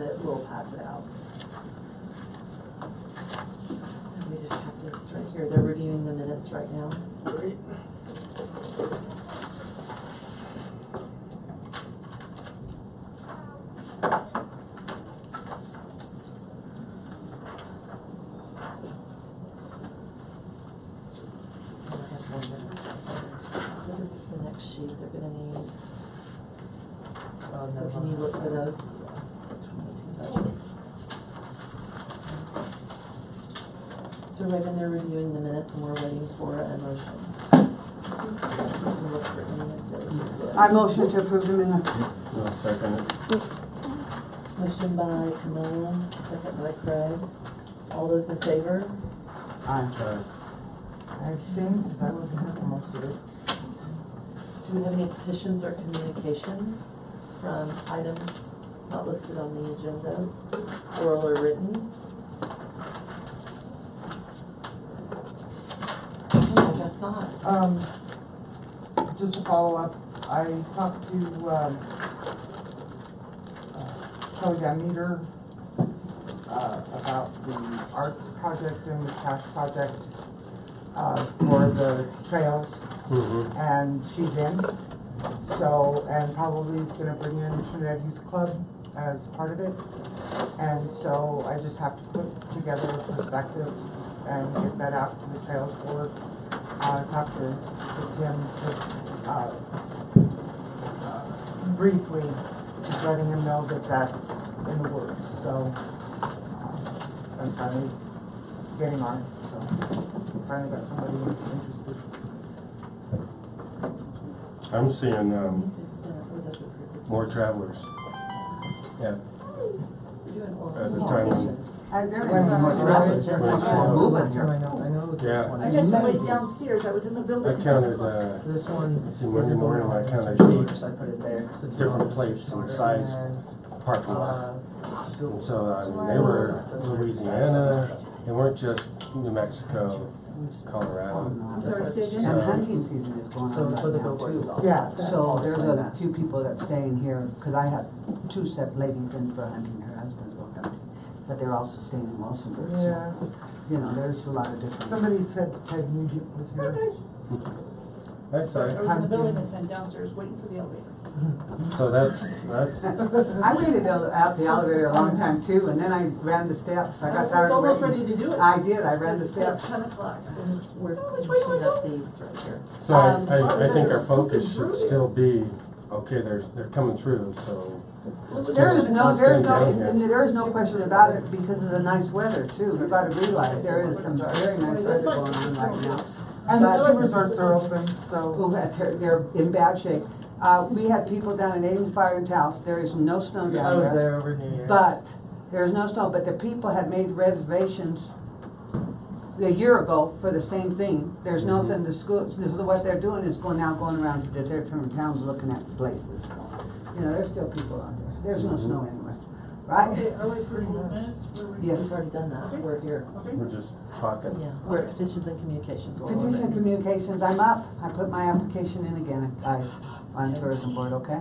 have it, we'll pass it out. So we just have this right here. They're reviewing the minutes right now. Great. So this is the next sheet they're gonna need. So can you look for those? So Raven, they're reviewing the minutes and we're waiting for a motion. You can look for any of those. I motion to approve the minutes. No, second it. Motion by Camilla, second by Craig. All those in favor? Aye. I abstained because I wasn't here for most of it. Do we have any petitions or communications from items not listed on the agenda, oral or written? Okay, I guess not. Just to follow up, I talked to, Kelly Van Meter, about the arts project and the cash project, for the trails. And she's in, so, and probably is gonna bring in Trinidad Youth Club as part of it. And so I just have to put together a perspective and get that out to the Trails Board. Talk to Tim, briefly, just letting him know that that's in the works, so, I'm finally getting on it, so, finally got somebody interested. I'm seeing, more More travelers. Yeah. We're doing oral At the time when- communications. There is When some more travelers. travelers. I know this Yeah. one. I just went downstairs, I was in the building. I counted, This one see, is Monday in morning, I Boulder, counted so I put it there. So it's different plates and size parking lot. And so, I mean, they were Louisiana, they weren't just New Mexico, Colorado. I'm sorry, say again? And hunting season is going So on for the right now go-to. too. Yeah. So there's a few people that staying here, cause I have two set ladies in for hunting, her husbands go hunting. But they're also staying in Wilsonburg, so, Yeah, you know, there's a lot of different. somebody said Ted Nugent was Oh, here. guys. I saw I it. was in the building at 10 downstairs waiting for the elevator. So that's, I waited out the elevator a long time too, and then I ran the steps, I got was tired of almost waiting. ready to do it. I did, I ran the It's at steps. 10 o'clock. We're which way do finishing I up go? these right here. so I think our focus should still be, okay, they're coming through, so. let's There's get- no, let's there's get no, down here. and there's no question about it because of the nice weather too. You gotta realize there is some very nice weather going on right now. And the But- ski resorts are open, so. Oh, they're in bad shape. We had people down at Ames Fire and Taos. There is no snow down I was there over New Year's. But there's no snow, but the people had made reservations a year ago for the same thing. There's nothing, the schools, what they're doing is going around to their different towns looking at places. You know, there's still people out there. There's no snow anywhere, right? Okay, are we approving the minutes? Yes. We've already done that. We're here. Okay. We're just talking. Yeah, we're at petitions and communications. oral or Petition written. communications, I'm up. I put my application in again, guys, on tourism board, okay?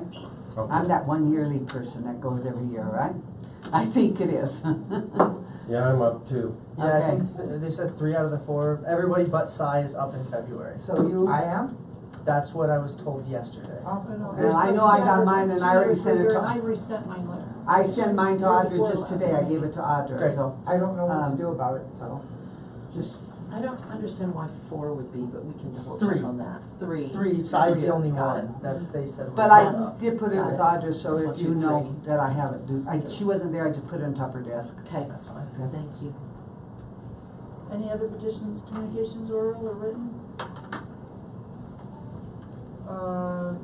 Okay. I'm that one yearly person that goes every year, right? I think it is. Yeah, I'm up too. Yeah, I Okay. think they said 3 out of the 4. Everybody but Cy is up in February. So you, I am? That's what I was told yesterday. Oh, Well, I know I got mine and I already sent it to- I resent my letter. I sent mine to Audra Before just last today. I night. gave it to Audra, Great. so I don't know what to Um, do about it, so. just, I don't understand why 4 would be, but we can double 3. check on that. 3. 3, Cy's the only Got one it. that they said was but I up. did put it Got with it. Audra, so One, if two, you know three. that I have it, she wasn't there, I just put it on top of her desk. Okay, That's fine. thank you. Any other petitions, communications, oral or written?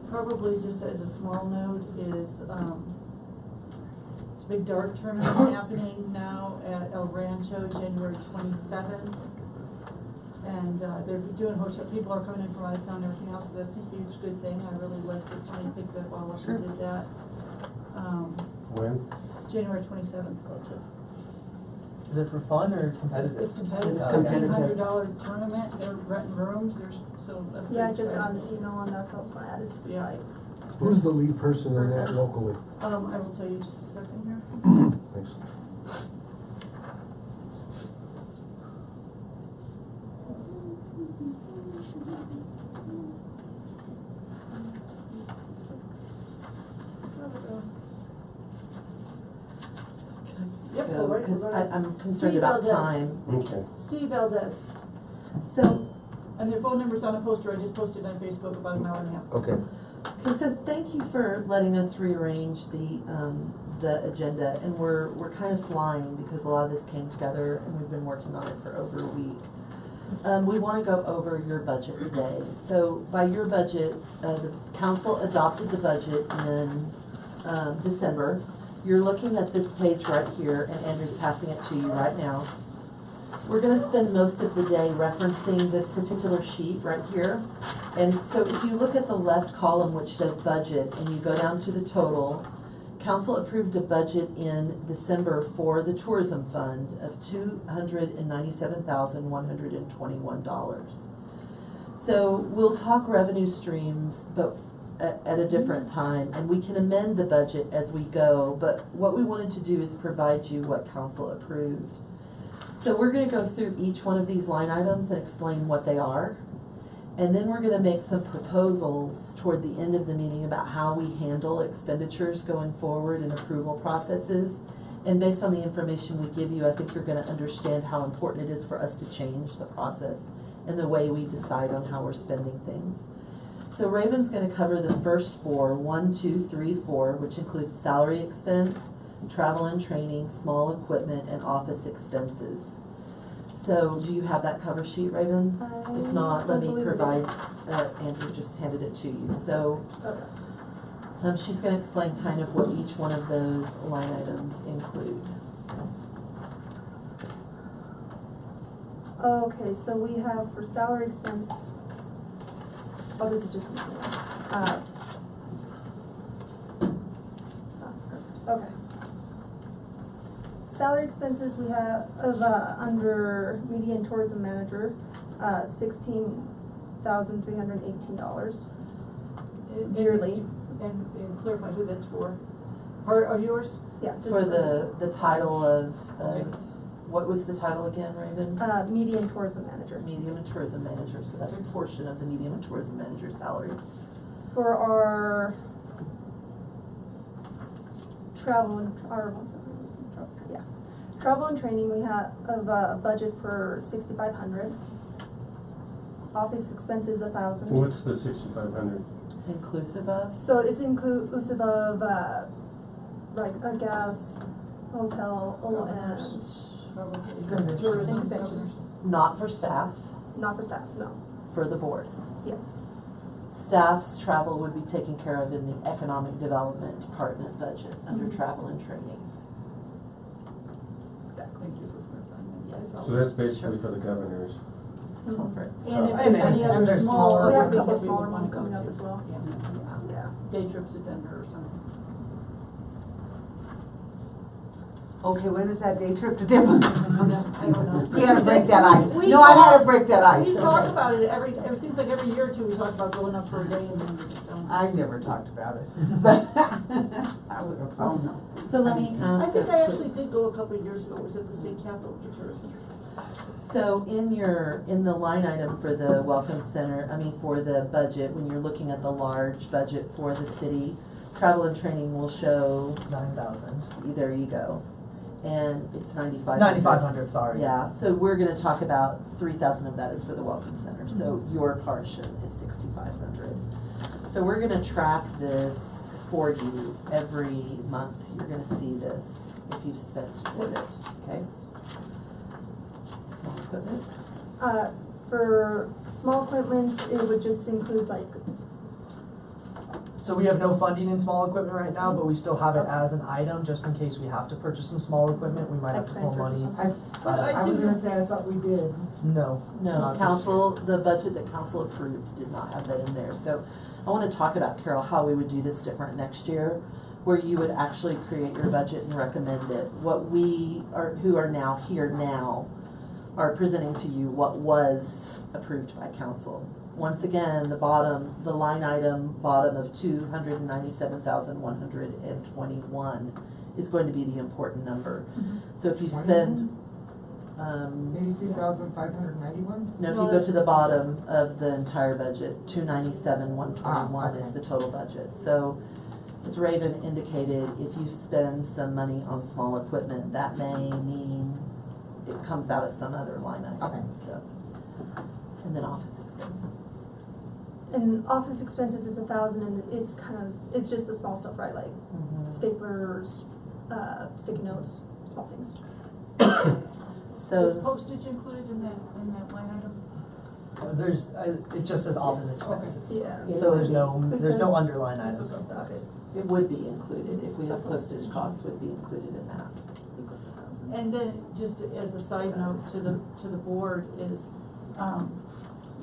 Probably just as a small note is, it's a big dart tournament happening now at El Rancho, January 27th. And, they're doing hotel, people are coming in from out of town and everything else, so that's a huge good thing. I really like that somebody picked that all up and did that. When? January 27th. Is it for fun or competitive? It's competitive, Okay. $1,500 tournament, they're renting rooms, there's, so that's. Yeah, I pretty just got exciting. an email on that, so I was gonna add it to the Yeah. site. Who's the lead person in that locally? I will tell you just a second here. Yep, go, go right, cause go right. I'm concerned Steve about Valdez. time. Okay. Steve Valdez, So, and their phone number's on a poster, I just posted on Facebook about an hour and a half. Okay. okay, so thank you for letting us rearrange the agenda, and we're kind of flying because a lot of this came together and we've been working on it for over a week. We wanna go over your budget today. So by your budget, the council adopted the budget in, December. You're looking at this page right here, and Andrew's passing it to you right now. We're gonna spend most of the day referencing this particular sheet right here. And so if you look at the left column which says budget, and you go down to the total, council approved a budget in December for the tourism fund of $297,121. So we'll talk revenue streams, but at a different time, and we can amend the budget as we go, but what we wanted to do is provide you what council approved. So we're gonna go through each one of these line items and explain what they are. And then we're gonna make some proposals toward the end of the meeting about how we handle expenditures going forward and approval processes. And based on the information we give you, I think you're gonna understand how important it is for us to change the process and the way we decide on how we're spending things. So Raven's gonna cover the first four, 1, 2, 3, 4, which includes salary expense, travel and training, small equipment, and office expenses. So do you have that cover sheet, Raven? If not, let me provide, Andrew just handed it to you. So she's gonna explain kind of what each one of those line items include. Okay, so we have for salary expense, oh, this is just, okay. Salary expenses, we have, under media and tourism manager, $16,318 yearly. And clarify who that's for. Are yours? Yeah, just For the title of, Okay. what was the title again, Raven? media and tourism manager. Medium and tourism manager, so that's a portion of the medium and tourism manager's salary. For our travel and, travel and training, we have a budget for 6,500. Office expenses 1,000. What's the 6,500? Inclusive of? So it's inclusive of, like a gas, hotel, and Tourism. concessions. Not for staff, Not for staff, no, for the board. yes. Staff's travel would be taken care of in the economic development department budget under travel and training. Exactly. Thank you for clarifying that. Yes. So that's basically for the governors. Conference. And if And there's any and other there's small, smaller We have a things couple that we smaller would ones wanna go coming up to. as well. Yeah. Yeah. Day trips to Denver or something. Okay, when is that day trip to Denver? I don't know. We gotta break that ice. We No, I talk- gotta break that ice. We talk Okay. about it it seems like every year or two we talk about going up for a day and then we just don't. I've never talked about it, but I would have thrown them. So let me I ask. think I actually did go a couple of years ago, it was at the state capitol for tourism. So in the line item for the welcome center, for the budget, when you're looking at the large budget for the city, travel and training will show, 9,000. there you go. And it's 9,500. 9,500, sorry. Yeah, so we're gonna talk about 3,000 of that is for the welcome center, so your portion is 6,500. So we're gonna track this for you every month. You're gonna see this if you've spent this, okay? Small equipment. For small equipment, it would just include like, So we have no funding in small equipment right now, but we still have it as an item, just in case we have to purchase some small equipment, we might have to pull Like money. transfers But I I was do- gonna say, I thought we did. no. No, not this council, the budget that council approved did not have that in there. So I wanna talk about, Carol, how we would do this different next year, where you would actually create your budget and recommend it. What we are, who are now here now, are presenting to you what was approved by council. Once again, the line item bottom of 297,121 is going to be the important number. So if you spend, 82,591? no, if you go to the bottom of the entire budget, 297,121 is the total budget. So as Raven indicated, if you spend some money on small equipment, that may mean it comes out of some other line item. Okay. So, and then office expenses. And office expenses is 1,000, and it's just the small stuff, right? Like staplers, sticky notes, small things. Is So, postage included in that line item? It just says office expenses. Yeah. So there's no underline items of that. it would be included, if we have postage costs, would be included in that. And then, just as a side note to the board is,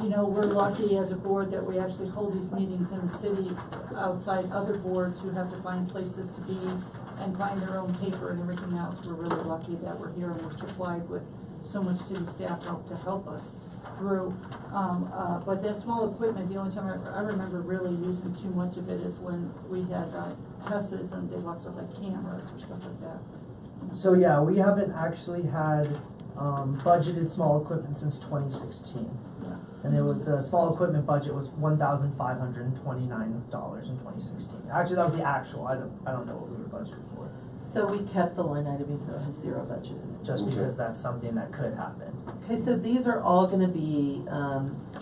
you know, we're lucky as a board that we actually hold these meetings in the city outside other boards who have to find places to be and find their own paper and everything else. We're really lucky that we're here and we're supplied with so much city staff to help us through. But that small equipment, the only time I remember really using too much of it is when we had Hesses and they bought stuff like cameras or stuff like that. So yeah, we haven't actually had budgeted small equipment since 2016. Yeah. And the small equipment budget was $1,529 in 2016. Actually, that was the actual. I don't know what we were budgeted for. So we kept the line item even though it has zero budget in it. Just because that's something that could happen. Okay, so these are all gonna be,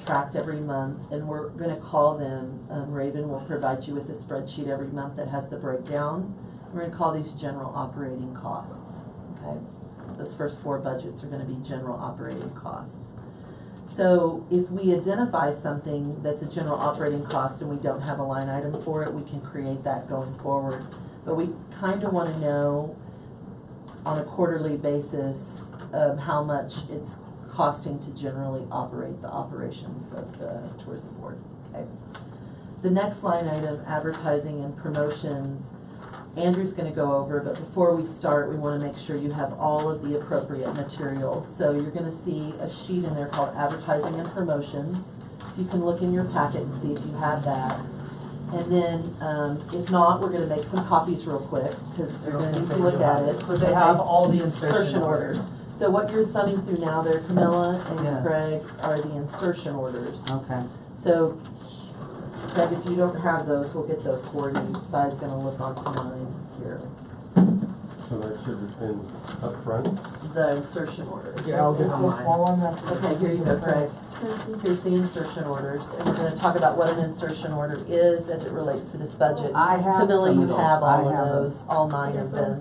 tracked every month, and we're gonna call them, Raven will provide you with a spreadsheet every month that has the breakdown. We're gonna call these general operating costs, okay? Those first 4 budgets are gonna be general operating costs. So if we identify something that's a general operating cost and we don't have a line item for it, we can create that going forward. But we kinda wanna know on a quarterly basis how much it's costing to generally operate the operations of the tourism board, okay? The next line item, advertising and promotions, Andrew's gonna go over, but before we start, we wanna make sure you have all of the appropriate materials. So you're gonna see a sheet in there called advertising and promotions. You can look in your packet and see if you have that. And then, if not, we're gonna make some copies real quick, because you're gonna need to look at it. But they have all the insertion orders. So what you're thumbing through now there, Camilla and Yeah. Craig, are the insertion orders. Okay. So, Craig, if you don't have those, we'll get those for you. Si's gonna look onto mine here. So that should have been up front. The insertion orders. Yeah, I'll get Is on this mine. all on that? Okay, here you go, Craig. Here's the insertion orders, and we're gonna talk about what an insertion order is as it relates to this budget. I have Camilla, some you of those. have I all of have them. those, all 9 of them.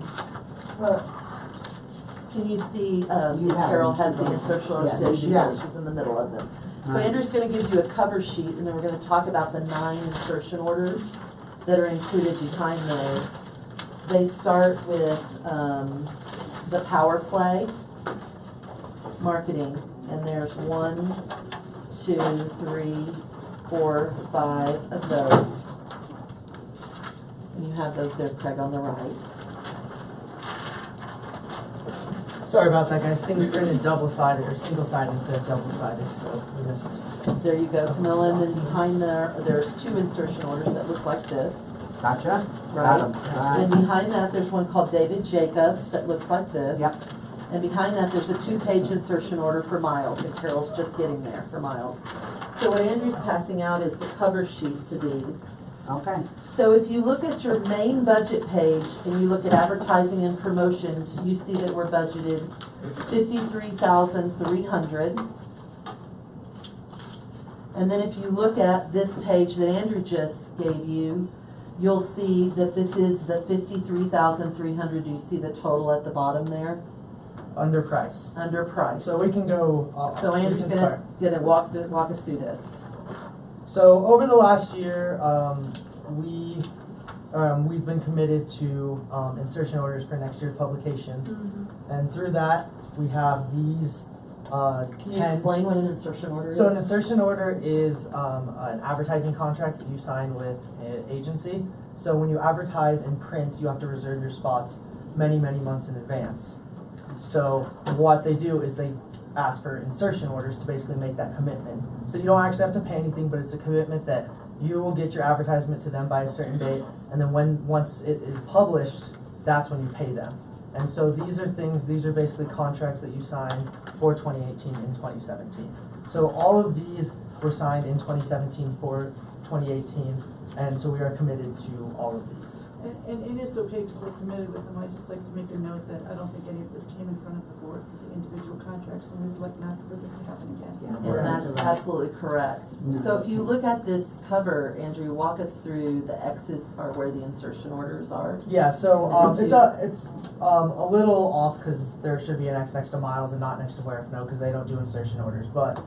Can you see, You have Carol them. has the insertion orders, Yeah, so she yeah. does, she's in the middle of them. So Right. Andrew's gonna give you a cover sheet, and then we're gonna talk about the 9 insertion orders that are included behind those. They start with, the power play, marketing, and there's 1, 2, 3, 4, 5 of those. And you have those there, Craig, on the right. Sorry about that, guys. Things printed double-sided or single-sided instead of double-sided, so we missed. There you go, Camilla, and then behind there, there's 2 insertion orders that look like this, Gotcha. right? Got 'em. And Right. behind that, there's one called David Jacobs that looks like this. Yep. And behind that, there's a 2-page insertion order for Miles, and Carol's just getting there for Miles. So what Andrew's passing out is the cover sheet to these. Okay. So if you look at your main budget page and you look at advertising and promotions, you see that we're budgeted $53,300. And then if you look at this page that Andrew just gave you, you'll see that this is the $53,300. Do you see the total at the bottom there? Under price. Under price. So we can go. So we Andrew's can start. gonna walk us through this. So over the last year, we've been committed to insertion orders for next year's publications, and through that we have these Can you 10. explain what an insertion order is? So an insertion order is an advertising contract that you sign with an agency. So when you advertise in print, you have to reserve your spots many months in advance. So what they do is they ask for insertion orders to basically make that commitment. So you don't actually have to pay anything, but it's a commitment that you will get your advertisement to them by a certain date, and then once it is published, that's when you pay them. And so these are basically contracts that you sign for 2018 and 2017. So all of these were signed in 2017 for 2018. And so we are committed to all of these. And it's okay because we're committed with them. I'd just like to make a note that I don't think any of this came in front of the board for the individual contracts, and we'd like not for this to happen again. And that's absolutely correct. So if you look at this cover, Andrew, walk us through the X's are where the insertion orders are. Yeah, so it's a little off because there should be an X next to Miles and not next to Where If No, because they don't do insertion orders. But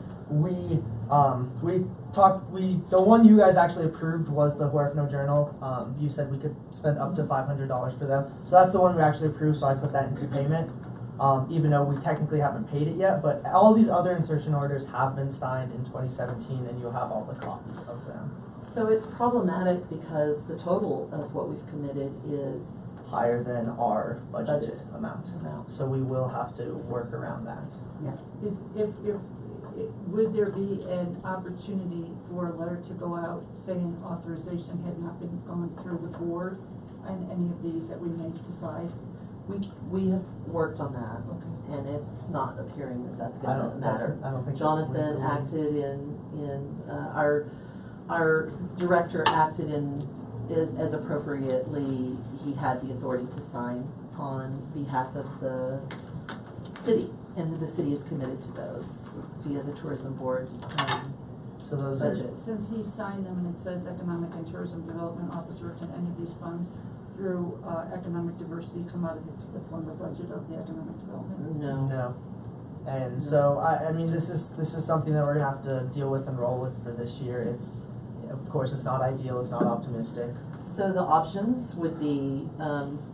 the one you guys actually approved was the Where If No Journal. You said we could spend up to $500 for them, so that's the one we actually approved. So I put that into payment, even though we technically haven't paid it yet. But all these other insertion orders have been signed in 2017, and you'll have all the copies of them. So it's problematic because the total of what we've committed is Higher than our budgeted amount. amount. So we will have to work around that. Would there be an opportunity for a letter to go out saying authorization had not been gone through the board on any of these that we may decide? We have worked on that, Okay. and it's not appearing that that's I gonna don't matter. think that's Jonathan legally- acted our director acted as appropriately. He had the authority to sign on behalf of the city, and the city is committed to those via the tourism board. So those are. Since he signed them and it says Economic and Tourism Development Officer, can any of these funds through economic diversity come out of the former budget of the economic development? No. No. And No. so I mean this is something that we're gonna have to deal with and roll with for this year. It's, of course, it's not ideal, it's not optimistic. So the options would be,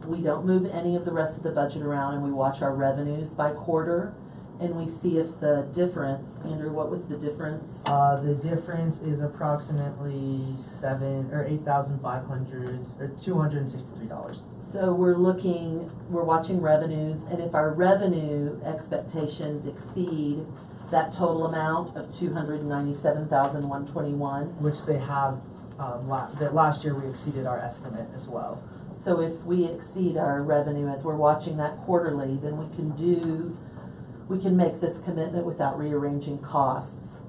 we don't move any of the rest of the budget around, and we watch our revenues by quarter, and we see if the difference, Andrew, what was the difference? The difference is approximately $8,500 or $263. So we're watching revenues, and if our revenue expectations exceed that total amount of $297,121, Which they have, that last year we exceeded our estimate as well. so if we exceed our revenue as we're watching that quarterly, then we can make this commitment without rearranging costs.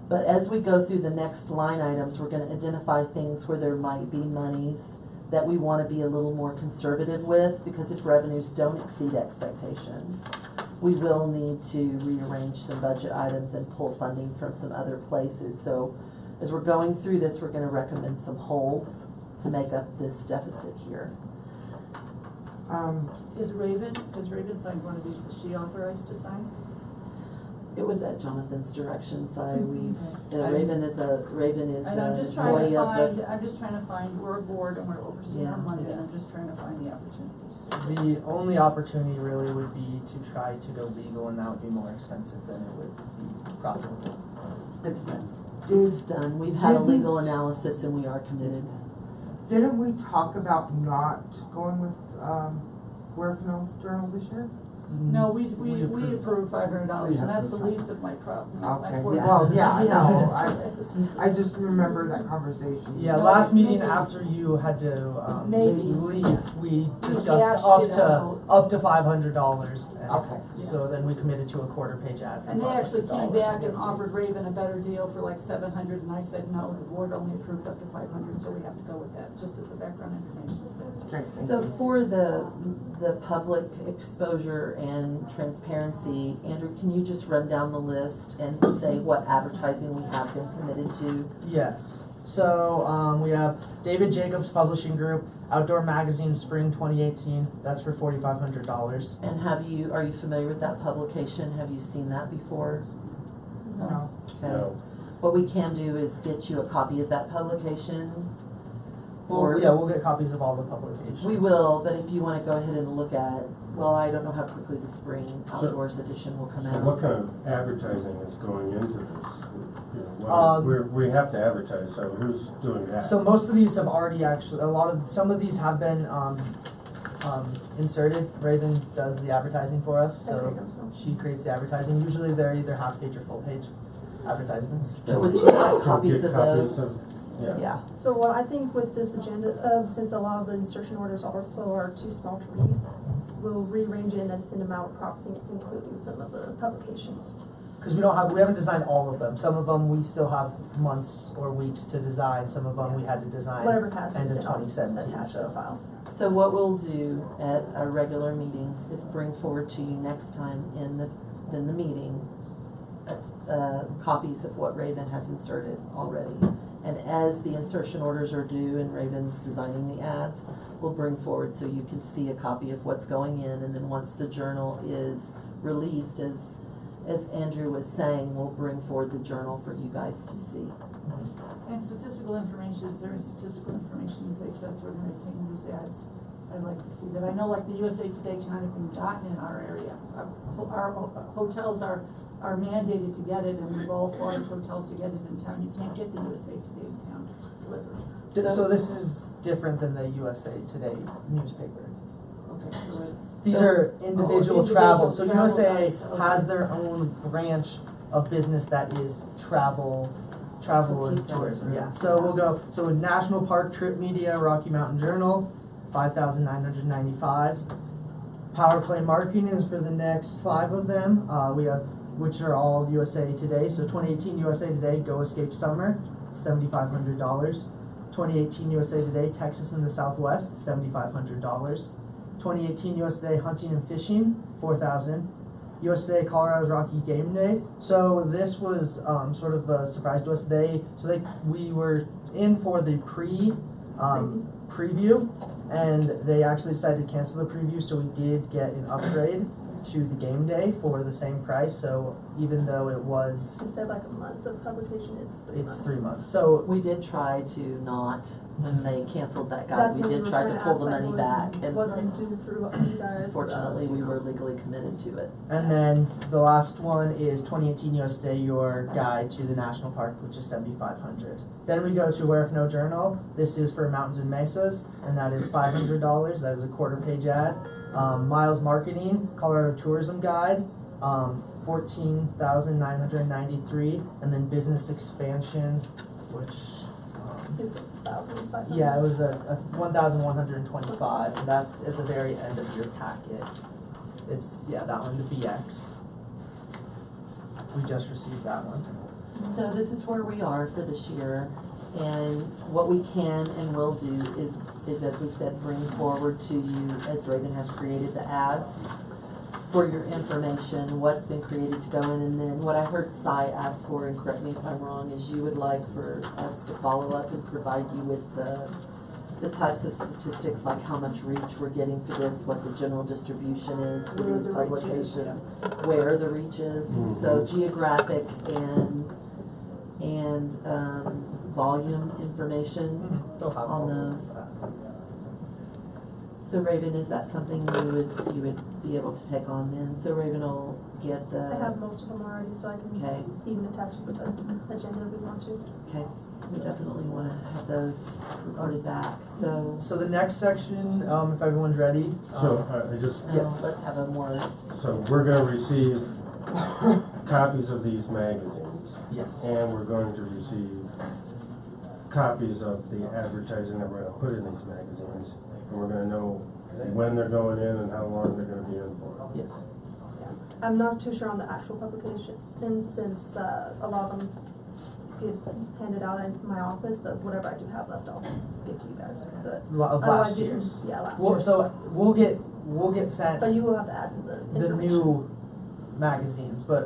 But as we go through the next line items, we're gonna identify things where there might be monies that we wanna be a little more conservative with, because if revenues don't exceed expectation, we will need to rearrange some budget items and pull funding from some other places. So as we're going through this, we're gonna recommend some holds to make up this deficit here. Is Raven signed one of these? Is she authorized to sign? It was at Jonathan's direction, so Okay. Raven is And I'm just trying employee to of find, the. we're a board and we're overseeing our Yeah. money, and I'm just trying to find the opportunities. The only opportunity really would be to try to go legal, and that would be more expensive than it would be profitable. It's done. It's done. We've had a legal analysis and we are committed. Didn't we talk about not going with, Where If No Journal this year? No, we approved $500, and that's the least of my problem. Okay, well, yeah, I know, I just remember that conversation. Yeah, No, last meeting maybe. after you had to Maybe. leave, we hashed discussed it out. up to $500. Okay. So then we committed to a quarter-page ad. for And they actually came $500. back and offered Raven a better deal for like $700, and I said, no, the board only approved up to $500, so we have to go with that, just as the background information. Great, thank So you. for the public exposure and transparency, Andrew, can you just run down the list and say what advertising we have been committed to? Yes. So we have David Jacobs Publishing Group, Outdoor Magazine Spring 2018. That's for $4,500. And are you familiar with that publication? Have you seen that before? No. Okay. No. What we can do is get you a copy of that publication. Well, yeah, we'll get copies of all the publications. We will, but if you wanna go ahead and look at, well, I don't know how quickly the spring outdoors edition will come So out. what kind of advertising is going into this? You know, we have to advertise, so who's doing that? So most of these have already some of these have been inserted. Raven does the advertising for us, so she creates the advertising. Usually they're either half page or full page advertisements. So would you like Can we copies get of those? Yeah. Yeah. So what I think with this agenda, since a lot of the insertion orders also are too small to read, we'll rearrange it and then send them out properly, including some of the publications. Cause we haven't designed all of them. Some of them we still have months or weeks to design, some of them we had to design Whatever has been end of sent off, 2017, attached to the file. So what we'll do at our regular meetings is bring forward to you next time in the meeting, copies of what Raven has inserted already. And as the insertion orders are due and Raven's designing the ads, we'll bring forward so you can see a copy of what's going in, and then once the journal is released, as Andrew was saying, we'll bring forward the journal for you guys to see. And statistical information, is there any statistical information that they said we're gonna obtain these ads? I'd like to see that. I know like the USA Today cannot have been gotten in our area. Our hotels are mandated to get it, and we've all fought as hotels to get it in town. You can't get the USA Today in town delivered. So this is different than the USA Today newspaper. Okay, so it's. These So- are individual individual travel, so travel USA guides, okay. has their own branch of business that is travel So and keep that tourism, through. yeah. So we'll go, so National Park Trip Media, Rocky Mountain Journal, 5,995. Power Play Marketing is for the next 5 of them, we have, which are all USA Today, so 2018 USA Today, Go Escape Summer, $7,500. 2018 USA Today, Texas in the Southwest, $7,500. 2018 US Today Hunting and Fishing, 4,000. US Today Colorado's Rocky Game Day. So this was sort of a surprise to us. We were in for the preview, and they actually decided to cancel the preview. So we did get an upgrade to the game day for the same price. So even though it was, Instead of like a month of publication, it's 3 months. it's 3 months. So We did try to not, when they canceled that guide, That's we when did were try to kinda pull asked the that money was- back, and wasn't due through you guys. fortunately, we were legally committed to it. And then the last one is 2018 US Day, your guide to the national park, which is 7,500. Then we go to Where If No Journal. This is for mountains and mesas, and that is $500. That is a quarter-page ad. Miles Marketing, Colorado Tourism Guide, 14,993, and then Business Expansion, which. It's 1,500. Yeah, it was a 1,125, and that's at the very end of your packet. It's, yeah, that one, the BX. We just received that one. So this is where we are for this year, and what we can and will do is as we said, bring forward to you, as Raven has created the ads, for your information, what's been created to go in, and then what I heard Cy ask for, and correct me if I'm wrong, is you would like for us to follow up and provide you with the types of statistics, like how much reach we're getting for this, what the general distribution is for Where these the reach is, publications, where the reach is, so geographic and volume information They'll have on all of those. that. So Raven, is that something you would be able to take on then? So Raven will get the. I have most of them already, so I can Okay. even attach it with the agenda if we want to. Okay, we definitely wanna have those reported back, so. So the next section, if everyone's ready. So, I just, Yes. Let's have a more, so we're gonna receive copies of these magazines, Yes. and we're going to receive copies of the advertising that we're gonna put in these magazines, and we're gonna know when they're going in and how long they're gonna be in for. yes, I'm not too sure on the actual publication, and since a lot of them get handed out in my office, but whatever I do have left, I'll give to you guys. But Of otherwise, last you can, year's. yeah, last Well, year. so we'll get sent But you will have the ads in the the information. new magazines, but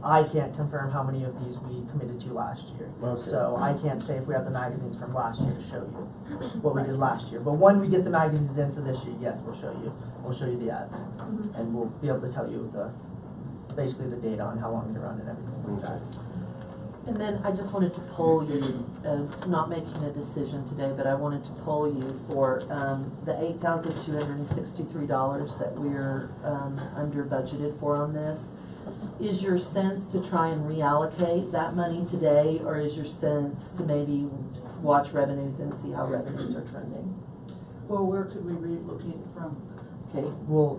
I can't confirm how many of these we committed to last year. Okay. So I can't say if we have the magazines from last year to show you what we did last year. But when we get the magazines in for this year, yes, we'll show you the ads. Mhm. And we'll be able to tell you basically the data on how long they run and everything like that. and then I just wanted to poll you, not making a decision today, but I wanted to poll you for, the $8,263 that we're, under budgeted for on this. Is your sense to try and reallocate that money today, or is your sense to maybe watch revenues and see how revenues are trending? Well, where could we relocate from? Okay,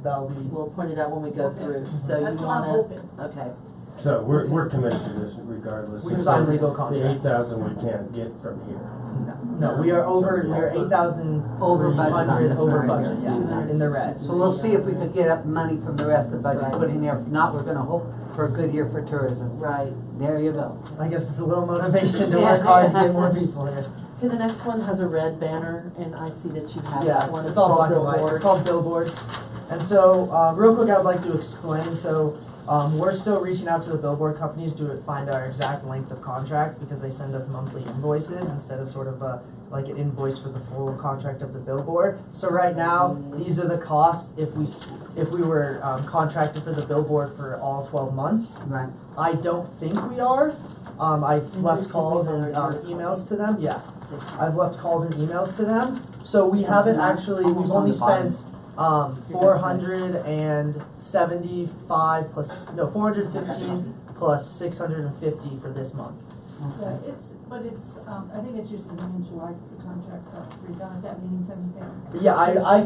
That'll be, we'll point it out when we go Okay. through, so you That's what I'm wanna, hoping. okay. So we're committed to this regardless. We It's sign not legal The contracts. 8,000 we can't get from here. No, we are over, we are 8,000 Over budget on $300 this over right budget, here. yeah, in the red. So we'll see if we could get up money from the rest of the budget, put in there. If not, we're gonna hope for a good year for tourism. Right. There you go. I guess it's a little motivation to work hard to get more people here. Okay, the next one has a red banner, and I see that you have Yeah, that one. it's all called black and white. It's billboards. called billboards. And so, real quick, I would like to explain. So, we're still reaching out to the billboard companies to find our exact length of contract because they send us monthly invoices instead of sort of like an invoice for the full contract of the billboard. So right now, these are the costs if we were contracted for the billboard for all 12 months. Right. I don't think we are. I've left calls and emails to them. Yeah, I've left calls and emails to them. So we haven't actually. We've only spent 475 plus 415 plus 650 for this month. Yeah, I think it's usually in July, the contracts are redone, if that means anything. Yeah, I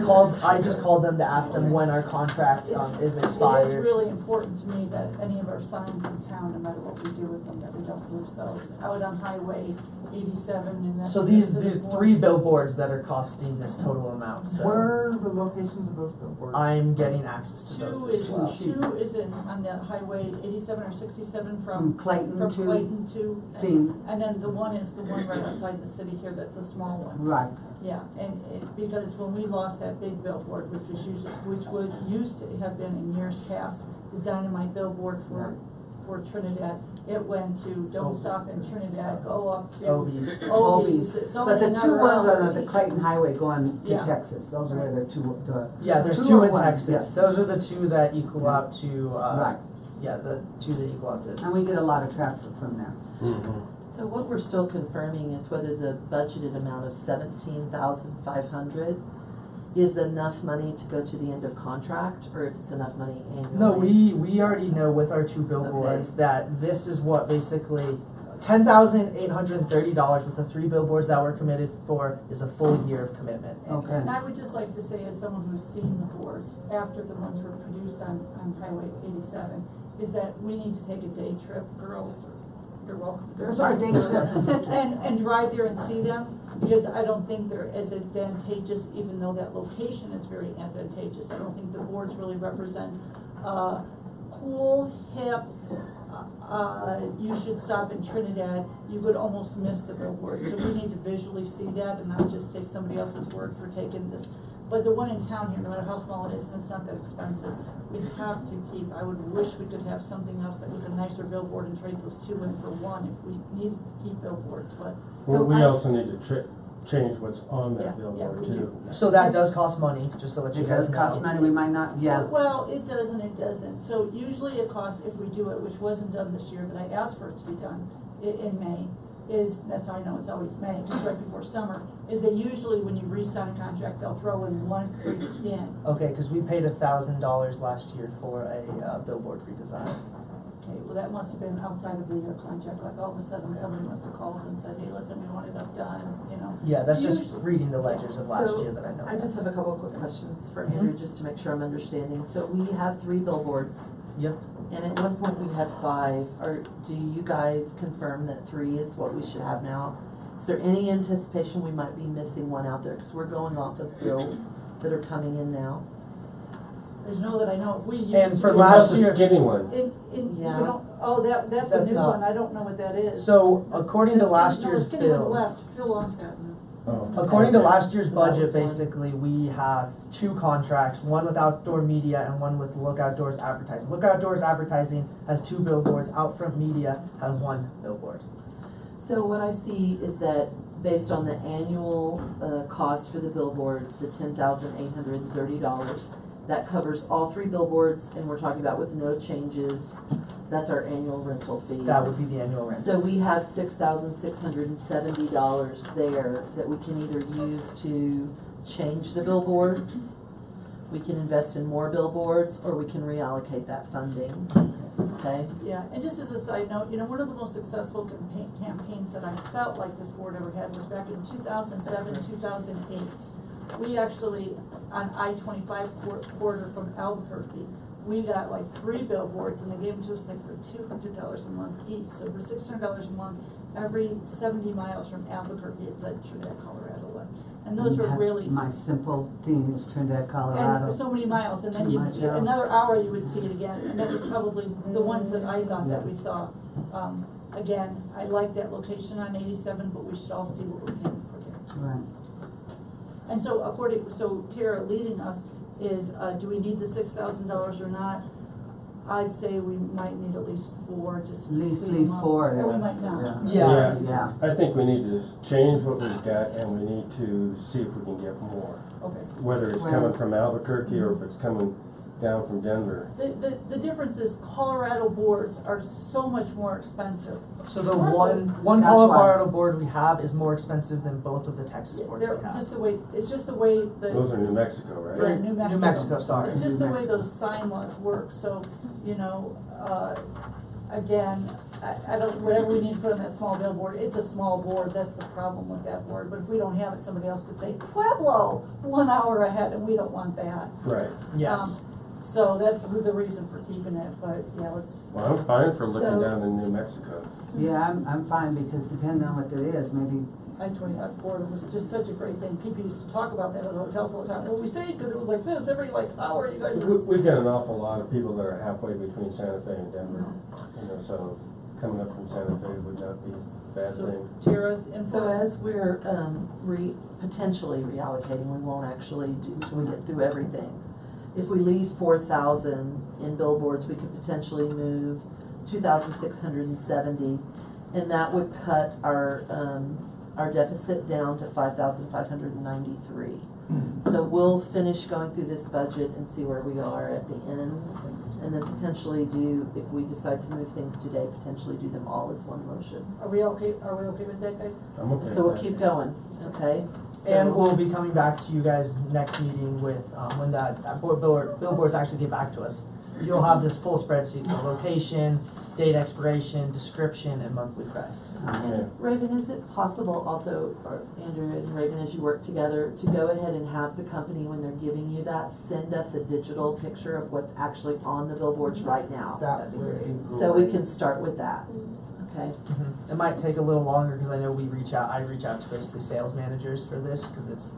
just called them to ask them when our contract is It expired. is really important to me that any of our signs in town, no matter what we do with them, that we don't lose those. Out on Highway 87 and that's. So these 3 billboards that are costing this total amount. So Where are the locations of those billboards? I'm getting access to those as well. Two is on the Highway 87 or 67 From Clayton to Clayton to. Thing. And then the one is the one right outside the city here, that's a small one. Right. Yeah, and because when we lost that big billboard, which used to have been in years past, the dynamite billboard for Trinidad, it went to Don't Stop in Trinidad, go up to Obies. It's But only the two another ones hour on the each. Clayton Highway going to Yeah. Texas, those are where the two, Yeah, there's Two 2 or in one, Texas. yes. Those are the 2 that equal out to right. yeah, the 2 that equal out to. And we get a lot of traffic from there. So what we're still confirming is whether the budgeted amount of 17,500 is enough money to go to the end of contract, or if it's enough money annually. No, we already know with our 2 billboards that this is what basically $10,830 with the 3 billboards that we're committed for is a full year of commitment. Okay. And I would just like to say, as someone who's seen the boards after the ones were produced on Highway 87, is that we need to take a day trip, girls. You're welcome. There's our day trip. And drive there and see them, because I don't think they're as advantageous, even though that location is very advantageous. I don't think the boards really represent cool, hip, you should stop in Trinidad. You would almost miss the billboard. So we need to visually see that and not just take somebody else's word for taking this. But the one in town here, no matter how small it is, and it's not that expensive, we have to keep. I would wish we could have something else that was a nicer billboard and trade those 2 in for 1 if we needed to keep billboards, but. Well, we also need to change what's on Yeah, that billboard we do. too. So that does cost money, just to let you It guys does know. cost money, we might not, yeah. Well, it does and it doesn't. So usually it costs, if we do it, which wasn't done this year, but I asked for it to be done in May, that's how I know it's always May, because right before summer, is they usually, when you re-sign a contract, they'll throw in 1 free skin. Okay, because we paid $1,000 last year for a billboard redesign. Okay, well, that must have been outside of the contract, like all of a sudden somebody must have called and said, hey, listen, we want it up done, you know. Yeah, that's So just usually- reading the ledgers of last So, year that I know. I just have a couple of quick questions for Mhm. Andrew, just to make sure I'm understanding. So we have 3 billboards, Yep. and at one point we had 5. Do you guys confirm that 3 is what we should have now? Is there any anticipation we might be missing one out there? Because we're going off of bills that are coming in now. There's no that I know, if we used to. And for do- What last about the year- skinny one? Yeah. You don't, that's a That's new not- one, I don't know what that is. So according to It's- last no, year's it's getting on the bills, left. Phil Long's got it. Oh. according to last year's So that was budget, one. basically we have 2 contracts, one with Outdoor Media and one with Look Outdoors Advertising. Look Outdoors Advertising has 2 billboards. Outfront Media has 1 billboard. So what I see is that based on the annual cost for the billboards, the $10,830, that covers all 3 billboards, and we're talking about with no changes. That's our annual rental fee. That would be the annual rent. So we have $6,670 there that we can either use to change the billboards, we can invest in more billboards, or we can reallocate that funding, okay? Yeah, and just as a side note, you know, one of the most successful campaigns that I felt like this board ever had was back in 2007, 2008. We actually, on I-25 corridor from Albuquerque, we got like 3 billboards, and they gave them to us like for $200 a month each. So for $600 a month, every 70 miles from Albuquerque, it's like Trinidad, Colorado left. And those were That's really, my simple thing is Trinidad, Colorado. and so many miles, and then Too much else. another hour you would see it again, and that was probably the ones that I thought that we saw. Again, I like that location on 87, but we should all see what we're paying for there. Right. And so Tara leading us is, do we need the $6,000 or not? I'd say we might need at least 4, just to At least clean them up. 4 Or we there. might not. Yeah. Yeah. I think we need to change what we've got, and we need to see if we can get more. Okay. Whether it's Well- coming from Albuquerque or if it's coming down from Denver. The difference is Colorado boards are so much more expensive. So the one That's Colorado board we have is more expensive than both of the Texas boards They're we have. just the way, it's just the way the. Those are New Mexico, right? Yeah, New Mexico. New Mexico, sorry. It's just New the way Mexico. those sign laws work, so, you know, again, I don't, whatever we need to put on that small billboard, it's a small board, that's the problem with that board, but if we don't have it, somebody else could say, Pueblo, 1 hour ahead, and we don't want that. Right. Yes. So that's the reason for keeping it, but yeah, let's. Well, I'm fine for looking So- down in New Mexico. Yeah, I'm fine because depending on what it is, maybe, I-25 board was just such a great thing, people used to talk about that at hotels all the time, well, we stayed because it was like this, every like hour you guys were. We've got an awful lot of people that are halfway between Santa Fe and Denver, you know, so coming up from Santa Fe would not be a bad So thing. Tara's input. So as we're, potentially reallocating, we won't actually do, till we get through everything. If we leave 4,000 in billboards, we could potentially move 2,670, and that would cut our deficit down to 5,593. So we'll finish going through this budget and see where we are at the end, and then potentially do, if we decide to move things today, potentially do them all as one motion. Are we okay with that, guys? I'm okay with So we'll that. keep going, okay? And So- we'll be coming back to you guys next meeting with, when that billboards actually get back to us. You'll have this full spreadsheet, so location, date expiration, description, and monthly price. Okay. Raven, is it possible also, or Andrew and Raven, as you work together, to go ahead and have the company, when they're giving you that, send us a digital picture of what's actually on the billboards right now? That would be great. So we can start with that, okay? It might take a little longer because I know I reach out to basically sales managers for this because it's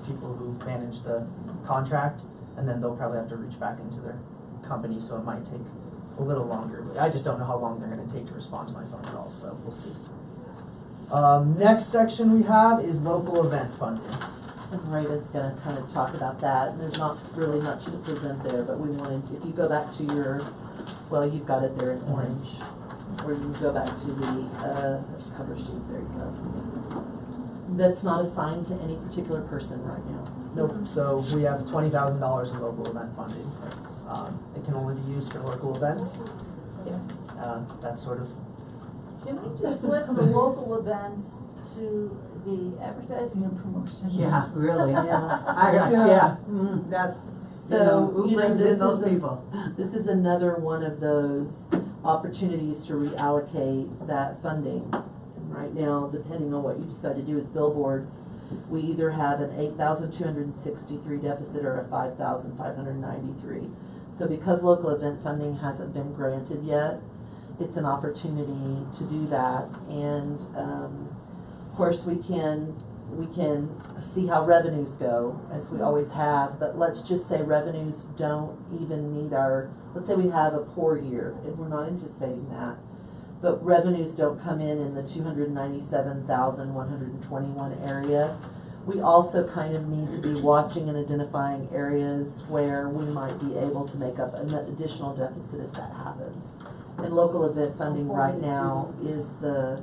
people who manage the contract, and then they'll probably have to reach back into their company, so it might take a little longer. I just don't know how long they're going to take to respond to my phone calls, so we'll see. Next section we have is local event funding. And Raven's gonna kind of talk about that, and there's not really much to present there, but we wanted, if you go back to your, well, you've got it there in orange, or you can go back to the, there's cover sheet, there you go. That's not assigned to any particular person right now. Nope. So we have $20,000 in local event funding. It's, it can only be used for local events. That's sort of. Can we just flip the local events to the advertising and promotion? yeah, really. Yeah. That's, So, who you know, brings this in those is people? This is another one of those opportunities to reallocate that funding. And right now, depending on what you decide to do with billboards, we either have an 8,263 deficit or a 5,593. So because local event funding hasn't been granted yet, it's an opportunity to do that. And of course, we can see how revenues go, as we always have, but let's just say revenues don't even meet our, let's say we have a poor year, and we're not anticipating that, but revenues don't come in the 297,121 area. We also kind of need to be watching and identifying areas where we might be able to make up an additional deficit if that happens. And local event funding right now is the,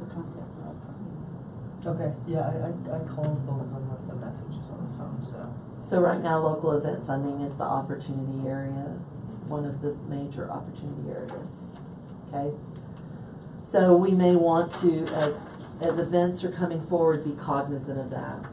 Okay. Yeah, I called both of them with the messages on the phone. so right now local event funding is the opportunity area, one of the major opportunity areas, okay? So we may want to, as events are coming forward, be cognizant of that.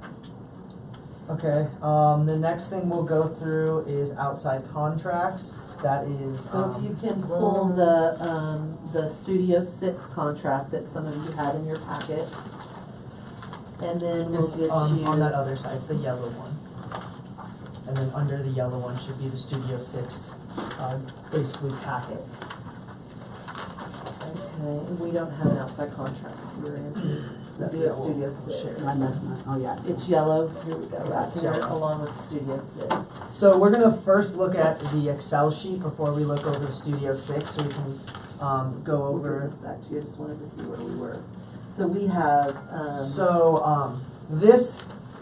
Okay. The next thing we'll go through is outside contracts. That is. So if you can pull the Studio 6 contract that some of you had in your packet, and then we'll It's get you. on that other side. It's the yellow one. and then under the yellow one should be the Studio 6, basically packet. Okay, and we don't have an outside contract here, Andrew. That- Do yeah, a we'll- Studio we'll 6. share. I messed my, oh yeah. It's yellow, here we go, right It's here, yellow. along with Studio 6. So we're gonna first look at the Excel sheet before we look over Studio 6, so we can go We'll give over. this back to you, I just wanted to see where we were. So we have,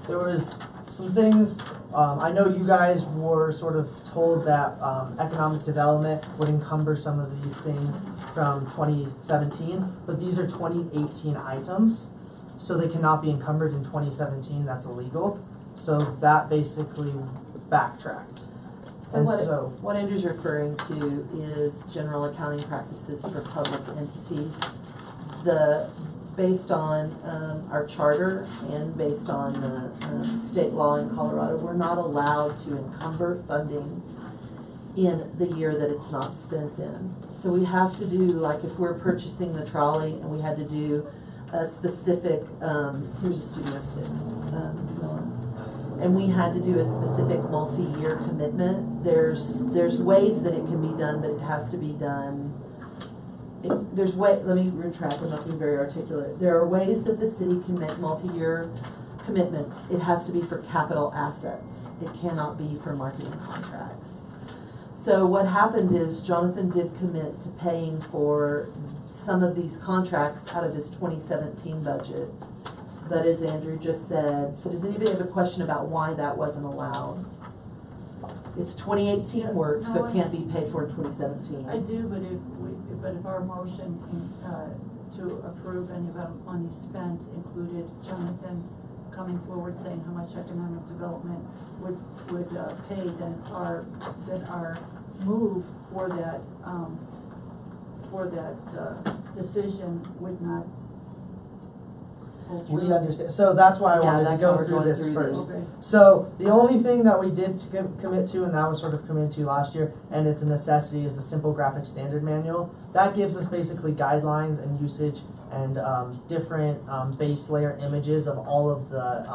There was some things, I know you guys were sort of told that economic development would encumber some of these things from 2017, but these are 2018 items, so they cannot be encumbered in 2017, that's illegal. So that basically backtracked. So And what, so- what Andrew's referring to is general accounting practices for public entities. Based on our charter and based on the state law in Colorado, we're not allowed to encumber funding in the year that it's not spent in. So we have to do, like if we're purchasing the trolley and we had to do a specific, here's a Studio 6, and we had to do a specific multi-year commitment, there's ways that it can be done, but it has to be done. Let me retract, I'm not being very articulate. There are ways that the city can make multi-year commitments. It has to be for capital assets. It cannot be for marketing contracts. So what happened is Jonathan did commit to paying for some of these contracts out of his 2017 budget. But as Andrew just said, so does anybody have a question about why that wasn't allowed? It's 2018 work, so it can't be paid for in 2017. I do, but if our motion, to approve any of our money spent included Jonathan coming forward saying how much economic development would pay, then our move for that decision would not hold true. We understand, so that's why I Yeah, wanted to that's why go we're through going this through first. this. Okay. So, the only thing that we did commit to, and that was sort of committed to last year, and it's a necessity, is the Simple Graphic Standard Manual. That gives us basically guidelines and usage and different base layer images of all of the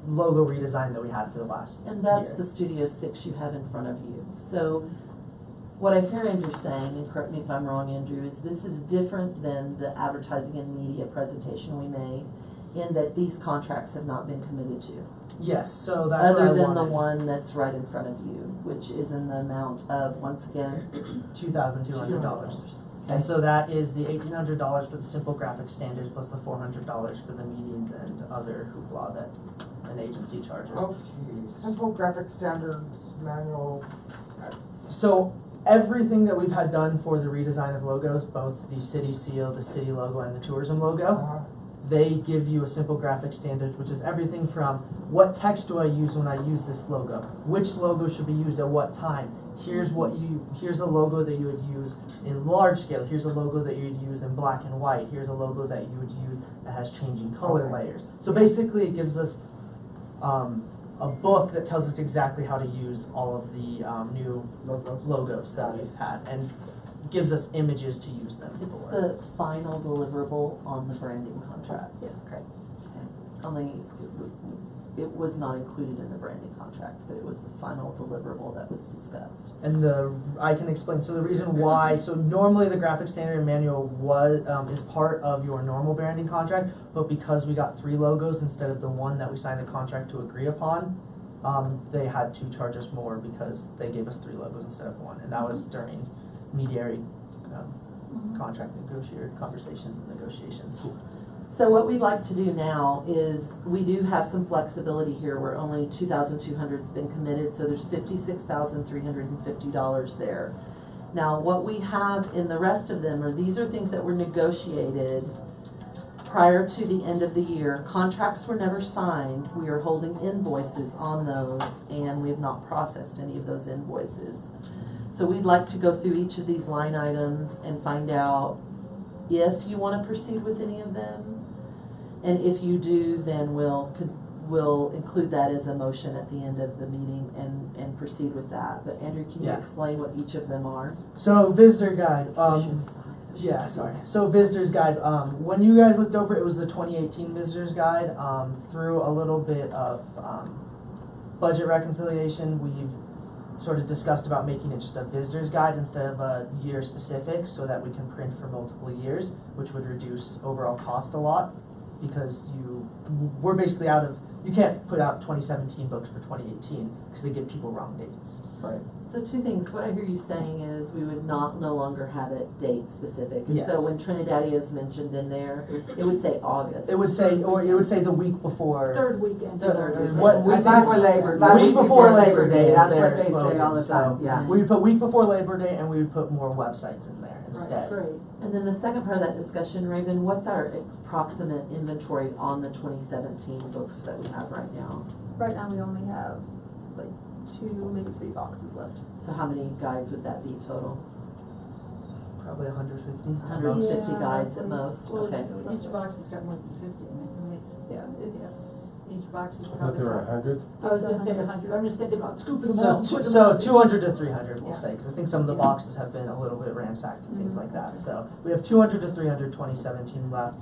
logo redesign that we had for the last And that's year. the Studio 6 you have in front of you. So what I hear Andrew saying, and correct me if I'm wrong, Andrew, is this is different than the advertising and media presentation we made in that these contracts have not been committed to. Yes, so that's what I Other than wanted. the one that's right in front of you, which is in the amount of, once again, $2,200. And so that is the $1,800 for the Simple Graphic Standards plus the $400 for the meetings and other hoopla that an agency charges. Okay, simple graphic standards manual. So everything that we've had done for the redesign of logos, both the city seal, the city logo, and the tourism logo, they give you a simple graphic standards, which is everything from what text do I use when I use this logo, which logo should be used at what time. Here's the logo that you would use in large scale. Here's a logo that you would use in black and white. Here's a logo that you would use that has changing color Okay. layers. So basically, it gives us a book that tells us exactly how to use all of the new logos that we've had, and gives us images to use them it's for. the final deliverable on the branding contract. Yeah. Okay. Only, it was not included in the branding contract, but it was the final deliverable that was discussed. And I can explain, so the reason why, so normally the graphic standard manual is part of your normal branding contract, but because we got 3 logos instead of the one that we signed a contract to agree upon, they had to charge us more because they gave us 3 logos instead of 1, and that was during mediary contract conversations and negotiations. So what we'd like to do now is, we do have some flexibility here where only 2,200's been committed, so there's $56,350 there. Now, what we have in the rest of them these are things that were negotiated prior to the end of the year. Contracts were never signed. We are holding invoices on those, and we have not processed any of those invoices. So we'd like to go through each of these line items and find out if you want to proceed with any of them. And if you do, then we'll include that as a motion at the end of the meeting and proceed with that. But Andrew, can you Yeah. explain what each of them are? So visitor guide, Yeah, sorry. So visitors guide, when you guys looked over, it was the 2018 visitors guide, through a little bit of budget reconciliation, we've sort of discussed about making it just a visitor's guide instead of a year specific, so that we can print for multiple years, which would reduce overall cost a lot, because we're basically out of, you can't put out 2017 books for 2018, because they give people wrong dates. Right. So two things, what I hear you saying is we would no longer have it date specific. And Yes. so when Trinidad is mentioned in there, it would say August. It would say, or it would say the week before. Third weekend. What we I think for Labor, week before Labor Day is that's their what they say all the slogan, time, so yeah. we would put week before Labor Day, and we would put more websites in there instead. Great. And then the second part of that discussion, Raven, what's our approximate inventory on the 2017 books that we have right now? Right now, we only have like 2, maybe 3 boxes left. So how many guides would that be total? Probably 150. 150 Yeah. guides at most, Well, okay. each box has got more than 50 in it, right? Yeah, it's, Each box is I thought probably. there were 100. I was gonna say 100, I'm just thinking about scooping them So, out. and putting them so out. 200 to 300, we'll Yeah. say, because I think some of the boxes have been a little bit ransacked and things Mhm. like that. So we have 200 to 300 2017 left.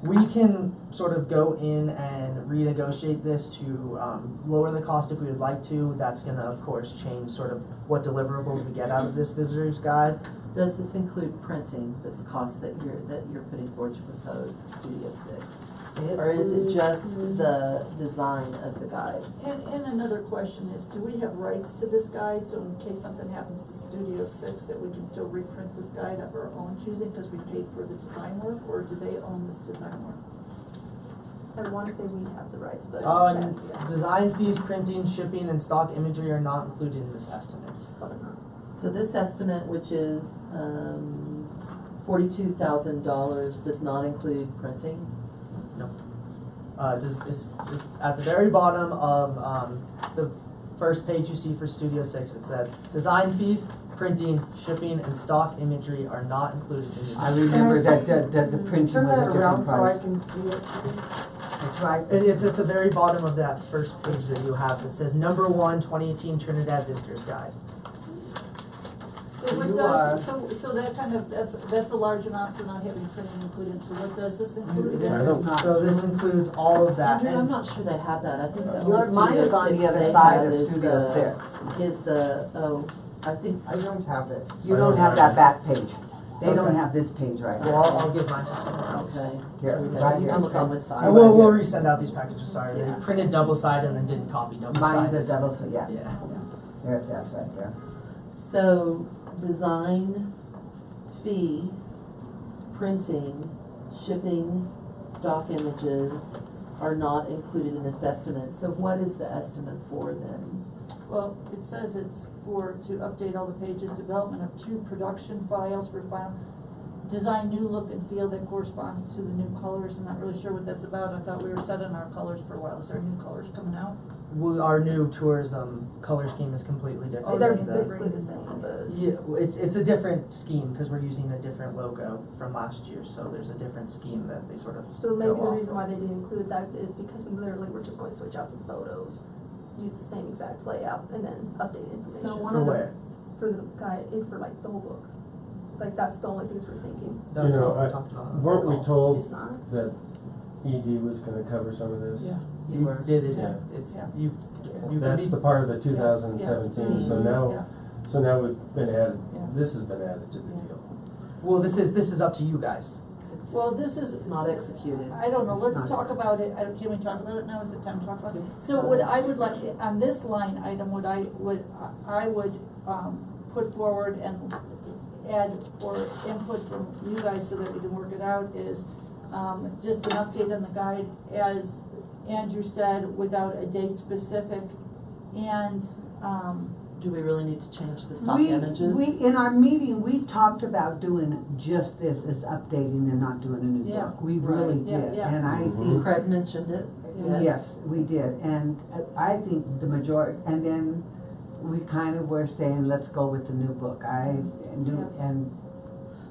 We can sort of go in and renegotiate this to lower the cost if we would like to. That's going to, of course, change sort of what deliverables we get out of this visitor's guide. Does this include printing, this cost that you're putting forward to propose, Studio 6? Or is it just the design of the guide? And another question is, do we have rights to this guide, so in case something happens to Studio 6, that we can still reprint this guide of our own choosing, because we paid for the design work, or do they own this design work? I want to say we have the rights, but I'll check, yeah. Design fees, printing, shipping, and stock imagery are not included in this estimate. Probably not. So this estimate, which is $42,000, does not include printing? No. It's at the very bottom of the first page you see for Studio 6. It said, design fees, printing, shipping, and stock imagery are not included in this. I remember that the printing Turn was a that around different so I price. can see it, please. That's right. It's at the very bottom of that first page that you have. It says number 1, 2018 Trinidad Visitors Guide. So what You does, so that kind of, that's a large amount for not having printing included, so what does this include? This I is don't- not- So this includes all of that. Andrew, I'm And not sure they have that, I think that Your- only mine is Studio on the 6 other they side have of is Studio the- 6. Is the, I think, I don't have it. You don't have that back page. They don't Okay. have this page right well, now. I'll give mine to someone else. okay. Here, Okay, right here. I'm looking on this side. I will, we'll resend out these packages, sorry. Yeah. They printed double-sided and then didn't copy double-sided. Mine's a double, yeah. Yeah. There's that right there. So, design, fee, printing, shipping, stock images are not included in this estimate. So what is the estimate for then? Well, it says it's to update all the pages, development of 2 production files for final, design new look and feel that corresponds to the new colors. I'm not really sure what that's about. I thought we were set on our colors for a while. Is there new colors coming out? Well, our new tourism color scheme is completely different. Oh, They're than the- basically the same, but Yeah, it's a different scheme because we're using a different logo from last year, so there's a different scheme that they sort of so maybe go the off reason of. why they didn't include that is because we literally were just going to switch out some photos, use the same exact layout, and then update information. So one For of the- where? For the guide, for like the whole book. Like that's the only things we're thinking. That's You know, what we talked about. on the weren't we call. told It's not. that ED was gonna cover some of this? You You were. did, Yeah. it's, Yeah. you That's already, the part of the 2017, so Yeah. now we've been added, Yeah. this has been added to the Yeah. deal. well, this is up to you guys. It's- Well, this is. It's not executed. I don't know, It's let's not talk ex- about it, can we talk about it now, is it time to talk about it? So what I would like, on this line item, I would put forward and add or input from you guys so that we can work it out is, just an update on the guide, as Andrew said, without a date specific, and, Do we really need to change the stock images? We, in our meeting, we talked about doing just this as updating and not doing a new Yeah. book. We really Yeah, did, yeah. and I Mhm. think, Craig mentioned it, yes. yes, we did, and I think the majority, and then we kind of were saying, let's go with the new book.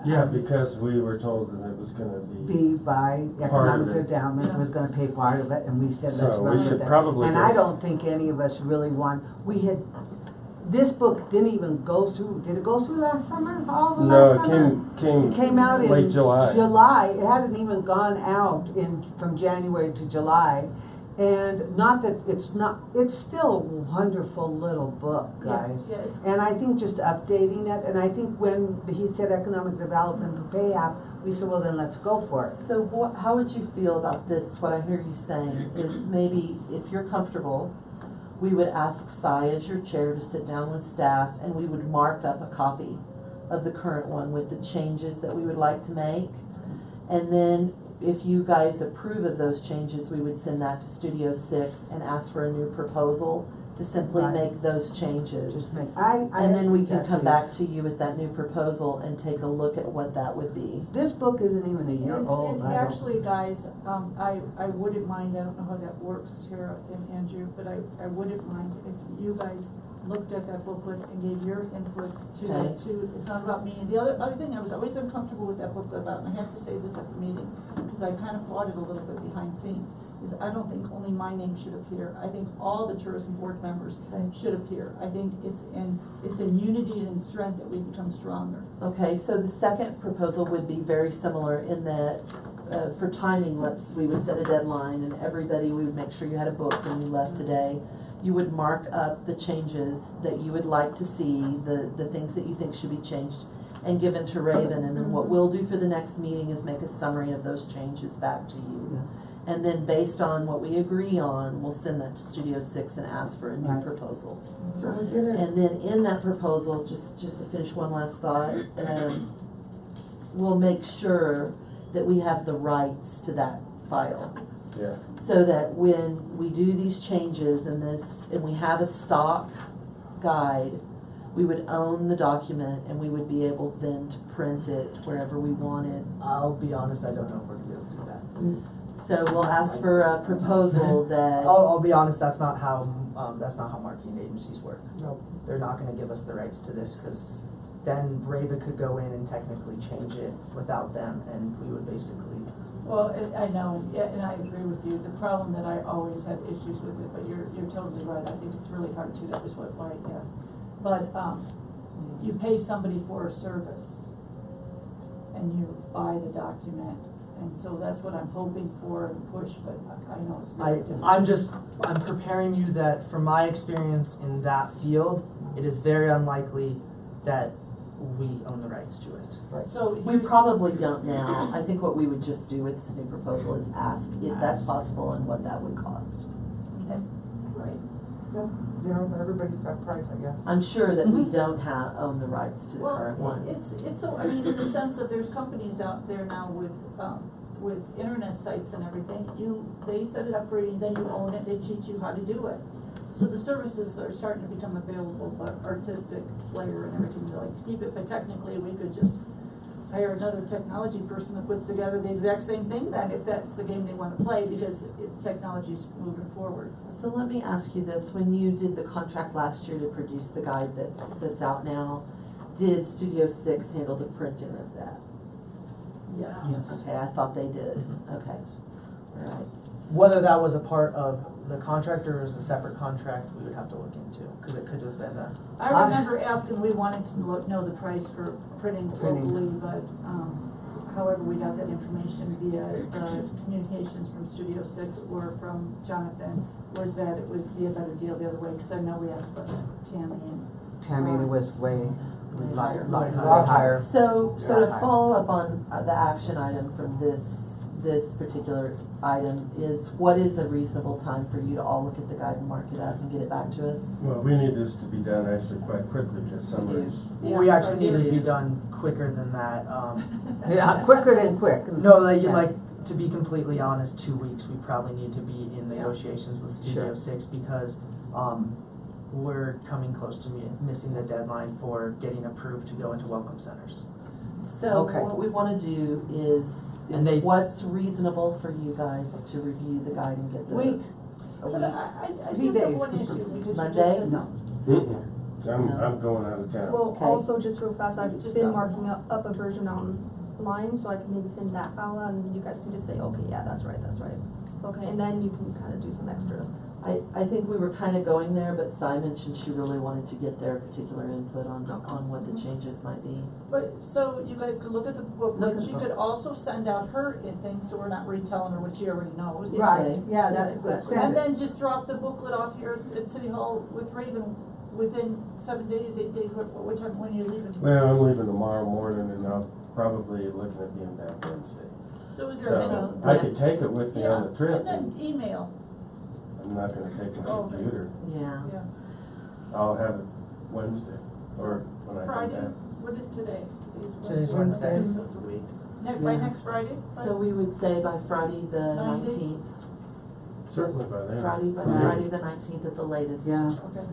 Yeah, because we were told that it was gonna be, Be by Part of economic it. endowment was gonna pay part of it, and we said, let's So run we with should that. probably And go- I don't think any of us really want, this book didn't even go through, did it go through last summer, all the no, last it summer? came It came out in late July. July, it hadn't even gone out from January to July, And not that it's still a wonderful little book, guys. Yeah, it's. And I think just updating it, and I think when he said economic development for pay app, we said, well, then let's go for it. So how would you feel about this? What I hear you saying is maybe if you're comfortable, we would ask Cy as your chair to sit down with staff and we would mark up a copy of the current one with the changes that we would like to make. And then if you guys approve of those changes, we would send that to Studio 6 and ask for a new proposal to simply Right. make those changes. Just make, And then we can that's come it. back to you with that new proposal and take a look at what that would be. This book isn't even a year old. And I don't- actually, guys, I wouldn't mind, I don't know how that works, Tara and Andrew, but I wouldn't mind if you guys looked at that booklet and gave your input Okay. to, it's not about me. And the other thing I was always uncomfortable with that booklet about, and I have to say this at the meeting, because I kind of fought it a little bit behind scenes, is I don't think only my name should appear. I think all the tourism board members should appear. I think it's in unity and in strength that we become stronger. Okay, so the second proposal would be very similar in that, for timing, we would set a deadline and everybody, we would make sure you had a book when you left today. You would mark up the changes that you would like to see, the things that you think should be changed, and given to Raven. And then what we'll do for the next meeting is make a summary of those changes back to you. Yeah. And then based on what we agree on, we'll send that to Studio 6 and ask for a new Right. proposal. So we get it. And then in that proposal, just to finish one last thought, we'll make sure that we have the rights to that file. Yeah. So that when we do these changes and we have a stock guide, we would own the document and we would be able then to print it wherever we wanted. I'll be honest, I don't know if we're gonna be able to do that. So we'll ask for a proposal that. I'll be honest, that's not how marketing agencies work. No. They're not gonna give us the rights to this, cause then Raven could go in and technically change it without them, and we would basically. Well, I know, yeah, and I agree with you. The problem that I always have issues with it, but you're totally right. I think it's really hard too. That was why, yeah. But, you pay somebody for a service and you buy the document. And so that's what I'm hoping for and push, but I know it's very difficult. I'm preparing you that from my experience in that field, it is very unlikely that we own the rights to it. So We probably don't now. I think what we would just do with this new proposal is ask if that's possible and what that would cost. Okay, right. Yeah, you know, everybody's got a price, I guess. I'm sure that we don't own the rights to the Well, current one. I mean, in the sense of there's companies out there now with internet sites and everything. They set it up for you, then you own it, they teach you how to do it. So the services are starting to become available, but artistic flair and everything, we like to keep it, but technically we could just hire another technology person that puts together the exact same thing then, if that's the game they want to play, because technology's moving forward. So let me ask you this, when you did the contract last year to produce the guide that's out now, did Studio 6 handle the printing of that? Yes. Okay, I thought they did, okay, all right. Whether that was a part of the contract or was a separate contract, we would have to look into, because it could have been a. I remember asking, we wanted to know the price for printing Printing. locally, but, however, we got that information via the communications from Studio 6 or from Jonathan, was that it would be a better deal the other way, because I know we asked about Tammy and. Tammy was way higher. lot higher. So to Yeah. follow up on the action item from this particular item is, what is a reasonable time for you to all look at the guide and mark it up and get it back to us? Well, we need this to be done actually quite quickly because summer's. Yeah, We actually need to ideally. be done quicker than that. Yeah, quicker than quick. No, like, Yeah. like, to be completely honest, 2 weeks, we probably need to be in negotiations with Studio Sure. 6 because, we're coming close to missing the deadline for getting approved to go into welcome centers. So Okay. what we wanna do is And they- what's reasonable for you guys to review the guide and get the. Week. A But week? I 3 do have days. one issue, because you just Monday? said. No. I'm going out of town. Well, Okay. also just real fast, I've Just been that marking one. up a version online, so I can maybe send that file out and you guys can just say, okay, yeah, that's right. Okay, and then you can kind of do some extra I think we were kind of going there, but Si mentioned she really wanted to get their particular input on what the changes might be. But, so you guys could look at the Look booklet, at she the could also send out her in things, so we're not retelling her what she already knows. Right, yeah, that's good. Exactly. Send And it. then just drop the booklet off here at City Hall with Raven within 7 days, 8 days, what time, when you're leaving. Well, I'm leaving tomorrow morning and I'll probably looking at being back Wednesday. So is there any? So I could take it with me on the trip. And then email, I'm not gonna take my Oh, computer. Yeah. yeah. I'll have it Wednesday or when I come Friday, back. what is today? Today's Wednesday. So it's a week. By Yeah. next Friday? So we would say by Friday the 9 days? 19th. Certainly by then. Friday the 19th at the latest. Yeah. Okay.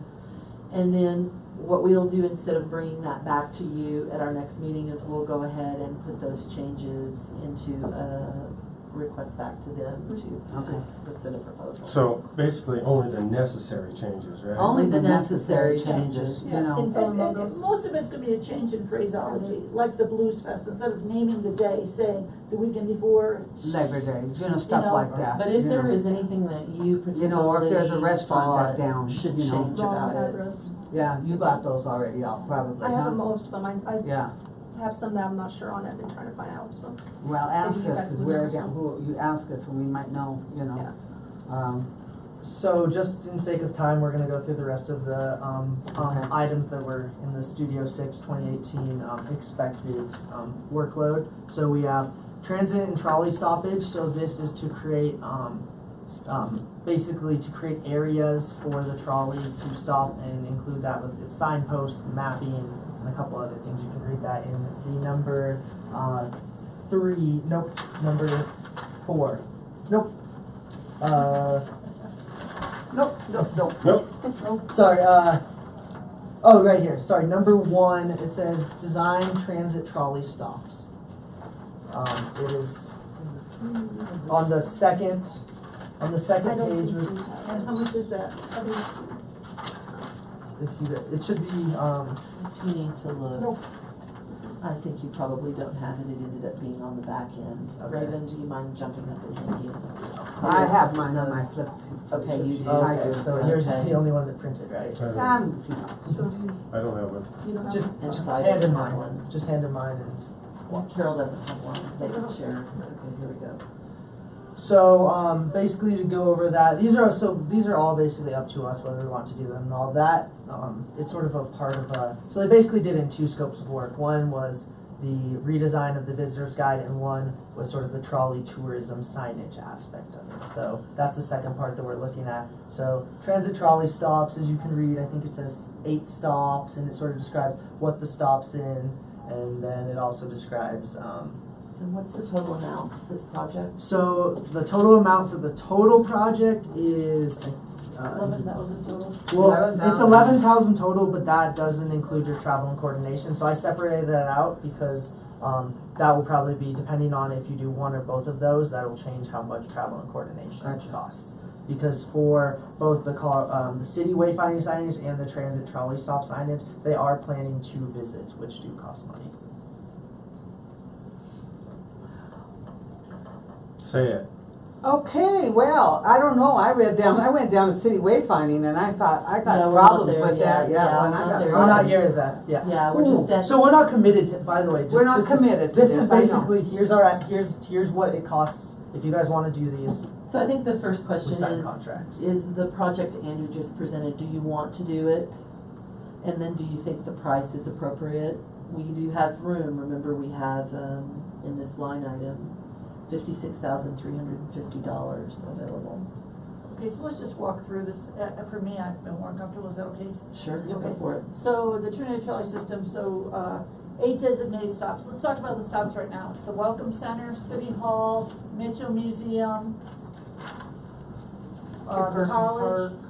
And then what we'll do instead of bringing that back to you at our next meeting is we'll go ahead and put those changes into a request back to them to Okay. just send a proposal. So basically only the necessary changes, right? Only the necessary changes, you know. Info and And logos. most of it's gonna be a change in phraseology, like the Blues Fest, instead of naming the day, saying the weekend before. Labor Day, you know, stuff know, like that. But if you there know. is anything that you You know, or if there's a particularly restaurant that thought down, should you know. change Wrong about it. address. Yeah, you got those already out, probably, I have huh? most of them. I Yeah, have some that I'm not sure on. I've been trying to find out, so. well, ask Maybe you us, guys cause would we're, know. again, who, you ask us and we might know, you know. Yeah. So just in sake of time, we're gonna go through the rest of the Okay. items that were in the Studio 6 2018 expected workload. So we have transit and trolley stoppage. So this is to create basically to create areas for the trolley to stop and include that with its signposts, mapping, and a couple other things. You can read that in the number 4. Nope. Nope. Sorry, oh, right here, sorry, number 1, it says design transit trolley stops. It is on the second I don't page, think we And have. how much is that? it should be, If you need to look. Nope. I think you probably don't have it. It ended up being on the back end. Okay. Raven, do you mind jumping up and hand you? I have mine on my flip. Okay, you do. I okay, do. so yours is Okay. the only one that printed, right? I don't I I don't have one. You don't have Just, one? And just I hand don't in have mine, one. just hand in mine and. Carol doesn't have one. They can share. Okay, here we go. So basically to go over that, these are all basically up to us whether we want to do them and all that. It's sort of a part of so they basically did it in 2 scopes of work. One was the redesign of the visitor's guide, and one was sort of the trolley tourism signage aspect of it. So that's the second part that we're looking at. So transit trolley stops, as you can read, I think it says 8 stops, and it sort of describes what the stop's in, and then it also describes And what's the total amount for this project? so the total amount for the total project is 11,000 total. well, 11,000. it's 11,000 total, but that doesn't include your travel and coordination. So I separated that out because that will probably be depending on if you do one or both of those. That will change how much travel and coordination Gotcha. costs. Because for both the city wayfinding signage and the transit trolley stop signage, they are planning 2 visits, which do cost money. Say it. Okay, well, I don't know, I went down to city wayfinding and I thought, I Yeah, got we're not problems there with yet. that, Yeah, yeah, we're and I not got there We're not problems. near that. Yeah. Yeah, we're just at. So we're not committed to. By the way, just, We're not this is- committed to This this, is I know. basically here's what it costs if you guys want to do these. So I think the first We question sign contracts. is the project Andrew just presented, do you want to do it? And then do you think the price is appropriate? We do have room, remember we have, in this line item, $56,350 available. Okay, so let's just walk through this. For me, I've been more comfortable. Is that okay? Sure, go Okay. for it. So the Trinity Trolley System, 8 designated stops. Let's talk about the stops right now. It's the Welcome Center, City Hall, Mitchell Museum, Carson college. Park.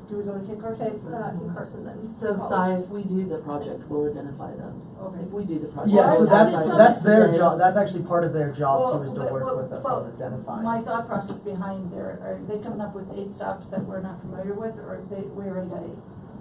Do we go to Kit Carson? Okay, it's in Carson then. So college. Si, if we do the project, we'll identify them. Okay. If we do the project. Yeah, so we'll that's identify that's them their today. job. That's actually part of their job too, is to Well, work well, with us well, on identifying. My thought process behind there, are they coming up with 8 stops that we're not familiar with, or we already got 8?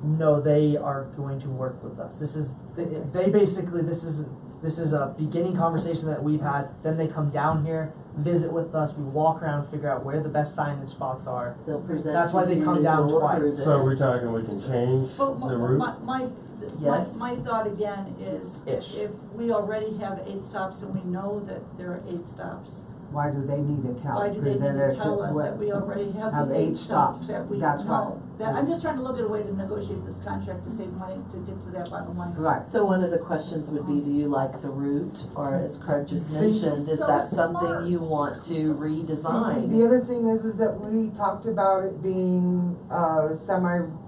No, they are going to work with us. This is they basically this is This is a beginning conversation that we've had, then they come down here, visit with us, we walk around, figure out where the best signage spots are. They'll present That's why to they you, come down you'll approve twice. it. So are we talking we can change the But route? Yes. my thought again is, Ish. if we already have 8 stops and we know that there are 8 stops, Why do they need to tell? why do they need Because they're to tell us what- that we already have have the 8 8 stops stops. that we That's know? what- That, I'm just trying to look at a way to negotiate this contract to save money, to get to that bottom line. Right. So one of the questions would be, do you like the route, or as Craig just This is mentioned, is so that something smart. you want to The redesign? other thing is that we talked about it being,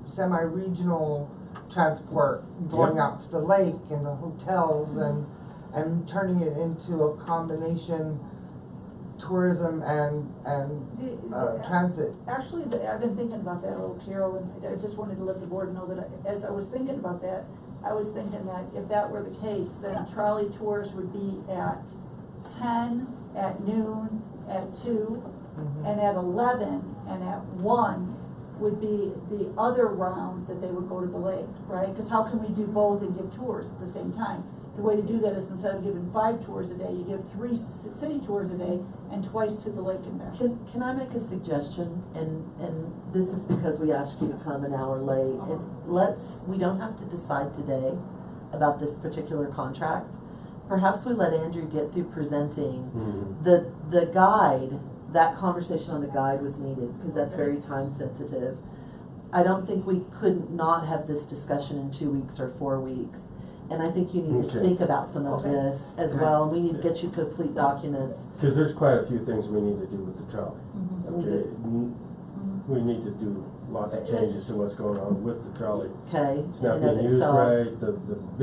semi-regional transport, going Yep. out to the lake and the hotels and turning it into a combination tourism and transit. Actually, I've been thinking about that a little, Carol, and I just wanted to let the board know that as I was thinking about that, I was thinking that if that were the case, then trolley tours would be at 10, at noon, at 2, and at 11, and at 1 would be the other round that they would go to the lake, right? Because how can we do both and give tours at the same time? The way to do that is instead of giving 5 tours a day, you give 3 city tours a day and twice to the lake and back. Can I make a suggestion? And this is because we asked you to come an hour late. We don't have to decide today about this particular contract. Perhaps we let Andrew get through presenting. The guide, that conversation on the guide was needed, because that's very time sensitive. I don't think we could not have this discussion in 2 weeks or 4 weeks. And I think you need to Okay. think about some of this as well. We need to get you complete documents. Cause there's quite a few things we need to do with the trolley. Mm-hmm. Okay, we need to do lots of changes to what's going on with the trolley. Okay, It's not in and of being used itself. right, the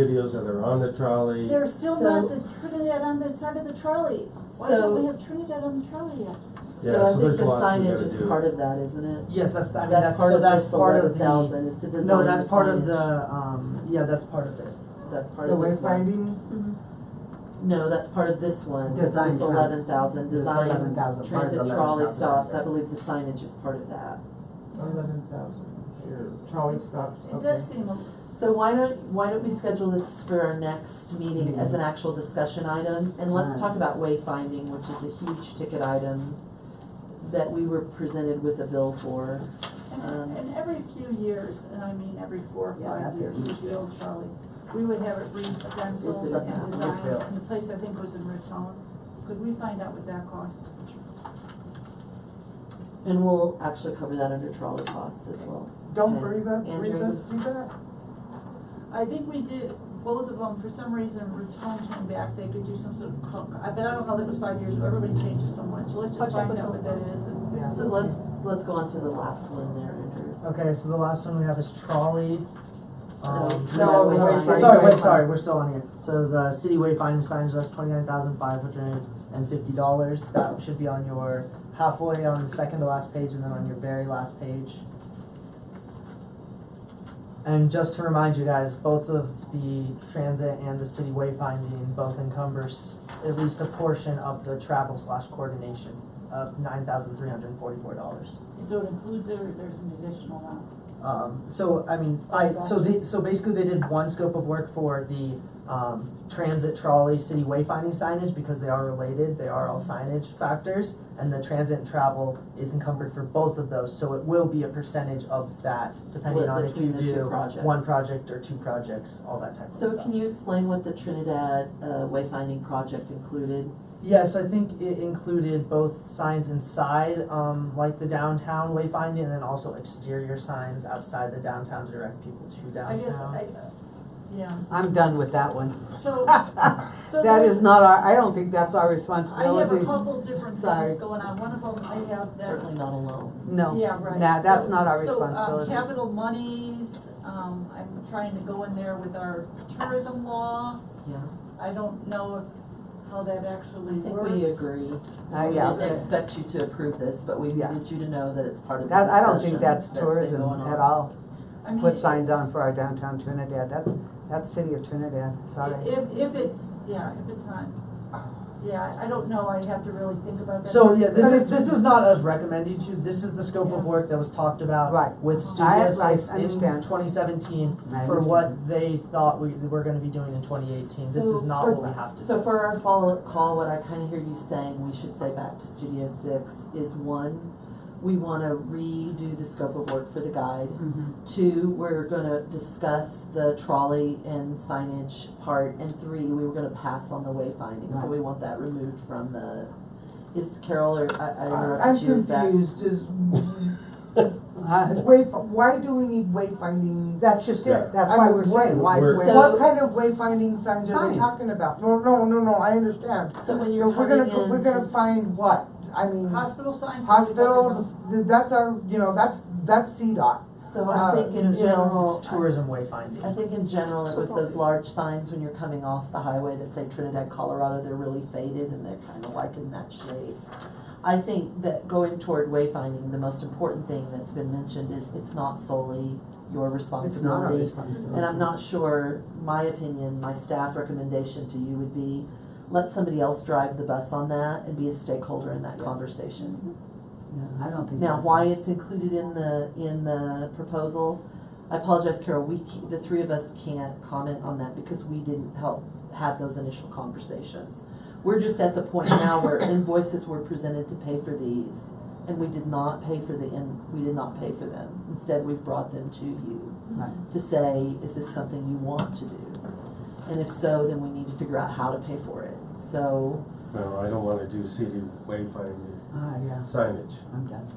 videos that are on the trolley. There's still So- not the Trinidad on the side of the trolley. Why don't So- we have Trinidad on the trolley yet? Yeah, So I so think there's the lots we signage gotta is do. part of that, isn't it? Yes, that's, I mean, That's that's, part so of that's this part of 11,000 the, is to design no, that's the part of signage. the, yeah, that's part of it. That's part The of this one. wayfinding, No, that's part of this one. Design This tran- 11,000, this design 11,000, part of transit the trolley 11,000. stops. I believe the signage is part of that. 11,000 here, trolley stops, It okay. does seem, So why don't we schedule this for our next meeting as an actual discussion item? And let's talk about wayfinding, which is a huge ticket item that we were presented with a bill for. and every few years, and I mean every 4 or Yeah, 5 that's a years, huge with the old trolley, we would have it re-stenciled Is it and a designed, bill? and the place I think was in Raton. Could we find out what that cost? And we'll actually cover that under trolley costs as well. Don't Okay. breathe us Andrew? do that? I think we did, both of them, for some reason, Raton came back, they could do some sort of, but I don't know, that was 5 years ago, everybody changes so much, let's I'll just check find with out what them. that is and. Yeah. So let's go on to the last one there, Andrew. Okay, so the last one we have is trolley. No, wait, wayfinding. Sorry, we're still on here. So the city wayfinding signage, that's $29,550. That should be on your halfway on the second to last page and then on your very last page. And just to remind you guys, both of the transit and the city wayfinding both encumber at least a portion of the travel / coordination of $9,344. So it includes it, or there's an additional amount? So I mean, so basically they did one scope of work for the transit trolley city wayfinding signage because they are related, they are all signage factors, and the transit and travel is encumbered for both of those, so it will be a percentage of that depending Split on if you between the two do projects. one project or 2 projects, all that type of stuff. So can you explain what the Trinidad wayfinding project included? Yes, I think it included both signs inside, like the downtown wayfinding, and then also exterior signs outside the downtown to direct people to I downtown. guess, yeah, I'm done with that one. so, so That there's- is not I don't think that's our I responsibility. have a couple different Sorry. things going on, one of them, I have that. Certainly not alone. No. Yeah, right. Nah, that's So- not our So, responsibility. capital monies, I'm trying to go in there with our tourism law, Yeah, I don't know how that actually I think works. we agree. Yeah, We didn't okay. expect you to approve this, but we Yeah. needed you to know that it's part of the That, discussion I don't think that's been tourism going on. at all. I mean, Put signs on for our downtown Trinidad, that's city of Trinidad, sorry. If it's, yeah, if it's not, Yeah, I don't know, I have to really think about that. So, yeah, this is not us recommending to you, this is the scope of Yeah. work that was talked about Right. with I Studio Six in understand. 2017 I for understand. what they thought we were gonna be doing in 2018. This is not what we have to do. So for our follow-up call, what I kinda hear you saying we should say back to Studio Six is, one, we wanna redo the scope of work for the guide. Two, we're gonna discuss the trolley and signage part, and three, we were gonna pass on the wayfinding, so Right. we want that removed from the, is Carol, or I I'm interrupted you, is that? confused, why do we need wayfinding? That's just Yeah. it, that's I why mean, we're saying, why, we're- where- What kind of wayfinding signs are Signs. they talking about? No, I understand. So when you're We're coming gonna, we're into- gonna find what? I mean, Hospital signs. hospitals, that's our, that's CDOT. So I think in you know, general, It's tourism wayfinding. I think in general, it was those large signs when you're coming off the highway that say Trinidad, Colorado, they're really faded and they're kinda like in that shape. I think that going toward wayfinding, the most important thing that's been mentioned is it's not solely your it's not our responsibility. responsibility. And I'm not sure, my opinion, my staff recommendation to you would be, let somebody else drive the bus on that and be a stakeholder in that conversation. Yeah, I don't think. Now, that's why right. it's included in the proposal, I apologize, Carol, the three of us can't comment on that because we didn't help have those initial conversations. We're just at the point now where invoices were presented to pay for these, and we did not pay for them. Instead, we've brought them to you Right. to say, is this something you want to do? And if so, then we need to figure out how to pay for it. So, No, I don't wanna do city wayfinding Yeah, signage. I'm done.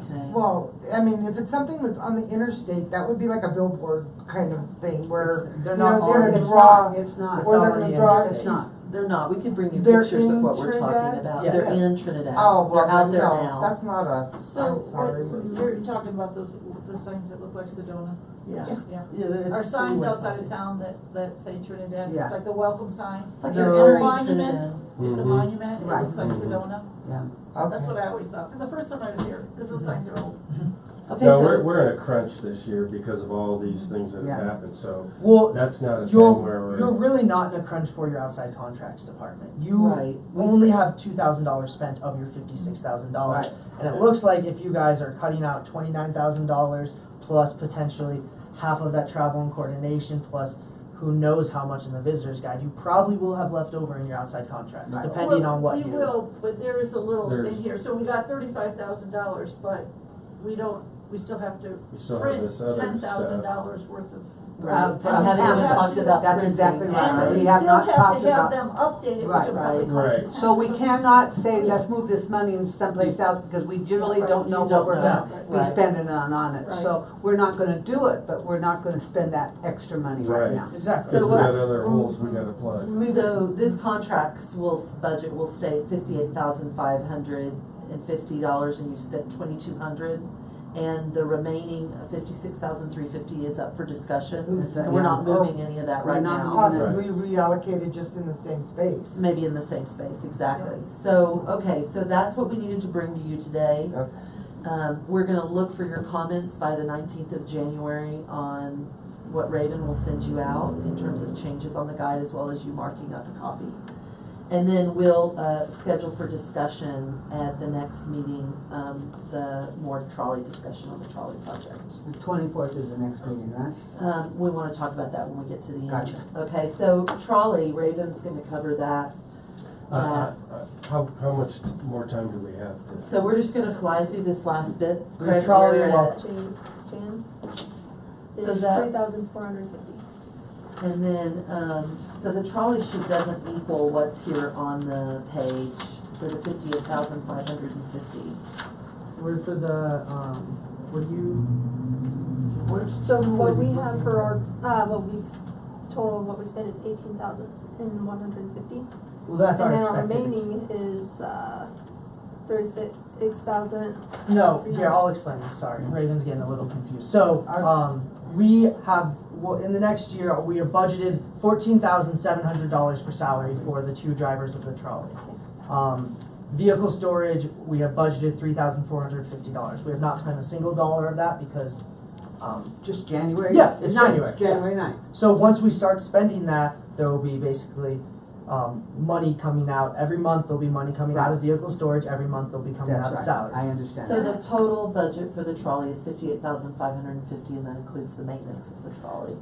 okay. Well, I mean, if it's something that's on the interstate, that would be like a billboard kind of thing where, It's- they're you know, not it's gonna on- It's draw. not, it's not. It's Or not they're on gonna the draw- interstate. It's not. They're not, we could bring you They're pictures of in what we're talking Trinidad? about. Yes. They're in Trinidad. Oh, well, They're out there no, now. that's not us, So, I'm sorry. you're talking about those signs that look like Sedona? Yeah. Yeah. Yeah, it's Our signs city outside of wayfinding. town that say Trinidad, Yeah. it's like the welcome sign. It's like It's you're a entering monument, Trinidad. it's a Mhm. monument, it Right. looks like Mhm. Sedona. Yeah. That's Okay. what I always thought, and the first time I was here, because those signs are old. Okay, No, so, we're in a crunch this year because of all these things that have Yeah. happened, so Well, that's not a thing where you're we're, really not in a crunch for your outside contracts department. You Right. We only said- have $2,000 spent of your $56,000. Right. And it looks like if you guys are cutting out $29,000 plus potentially half of that travel and coordination plus who knows how much in the visitor's guide, you probably will have left over in your outside contracts, Right. depending Well, on what we you. will, but there is a little in There's- here, so we got $35,000, but we still have to we still have print this other $10,000 stuff. worth of. right, from and haven't even Amazon. talked about That's printing. exactly right. And We we have still not have talked to have about- them updated, which Right. will probably Right. cost. So we cannot say, let's move this money in someplace else, because we generally Right. don't know You what don't we're know. gonna be Right. spending on it. Right. So we're not gonna do it, but we're not gonna spend that extra money right Right. now. Exactly. Cause So we what- got other holes we gotta plug. Leave it. So this contract's budget will stay $58,550, and you spent $2,200, and the remaining $56,350 is up for discussion, That's right, and we're not yeah. moving any of that We're right not now. moving Possibly reallocated just in the same space. Maybe in the same space, exactly. So, okay, so that's what we needed to bring to you today. Okay. We're gonna look for your comments by the 19th of January on what Raven will send you out in terms of changes on the guide, as well as you marking up a copy. And then we'll, schedule for discussion at the next meeting, the more trolley discussion on the trolley project. The 24th is the next meeting, right? We wanna talk about that when we get to the end. Gotcha. Okay, so trolley, Raven's gonna cover that. How much more time do we have to? So we're just gonna fly through this last bit. The Craig, trolley you're walk- at- Jan, So is that- 3,450. And then, so the trolley sheet doesn't equal what's here on the page for the 58,550. We're for the, what do you, So what we have for our, total, what we spent is 18,150. well, that's our And then our expected. remaining is, 36,000. No, here, I'll explain this, sorry, Raven's getting a little confused. So, we have, well, in the next year, we have budgeted $14,700 for salary for the two drivers of the trolley. Vehicle storage, we have budgeted $3,450. We have not spent a single dollar of that because, Just January? Yeah, it's 9th, January, yeah. January 9th. so once we start spending that, there will be basically money coming out. Every month there'll be money coming out of vehicle storage, every month they'll be coming out of That's right, salaries. I understand So the that. total budget for the trolley is 58,550, and that includes the maintenance of the trolley.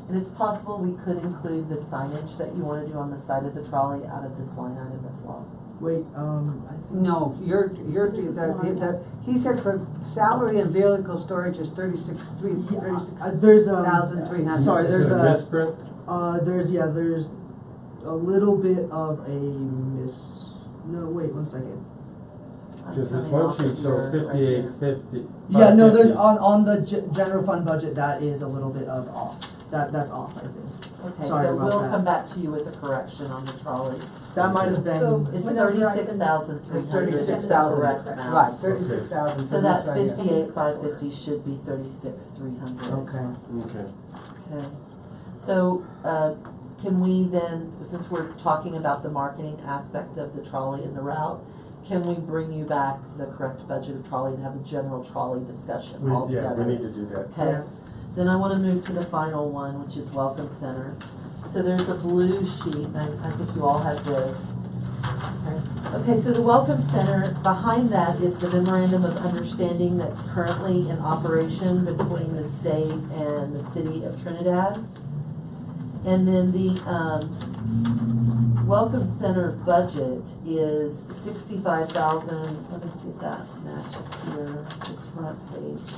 And it's possible we could include the signage that you wanna do on the side of the trolley out of this line item as well. Wait, I think. No, This is the line. he said for salary and vehicle storage is 36,300. There's sorry, Is there's it a a misprint? there's a little bit of a no, wait, one second. I'm Cause this coming one off sheet of shows your- right 5850. Yeah, no, there's 550. on the general fund budget, that is a little bit of off. That's off, I think. Okay, Sorry so about we'll that. come back to you with a correction on the trolley. That might have been. So- It's Whenever I send- 36,300 is the 36,000, correct amount. right, 36,000. So that 58,550 should be 36,300. Okay. Okay. Okay, so, can we then, since we're talking about the marketing aspect of the trolley and the route, can we bring you back the correct budget of trolley and have a general trolley discussion Yeah, altogether? we need to do that. Okay, then I wanna move to the final one, which is Welcome Center. So there's a blue sheet, and I think you all have this. Okay, so the Welcome Center, behind that is the memorandum of understanding that's currently in operation between the state and the city of Trinidad. And then the, Welcome Center budget is 65,000, let me see if that matches here, this front page.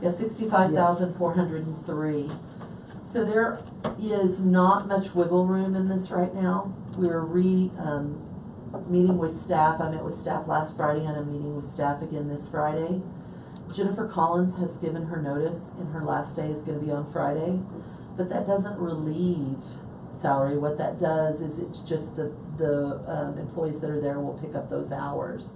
Yeah, 65,403. So there is not much wiggle room in this right now. We're meeting with staff. I met with staff last Friday and I'm meeting with staff again this Friday. Jennifer Collins has given her notice and her last day is gonna be on Friday. But that doesn't relieve salary. What that does is it's just the employees that are there will pick up those hours.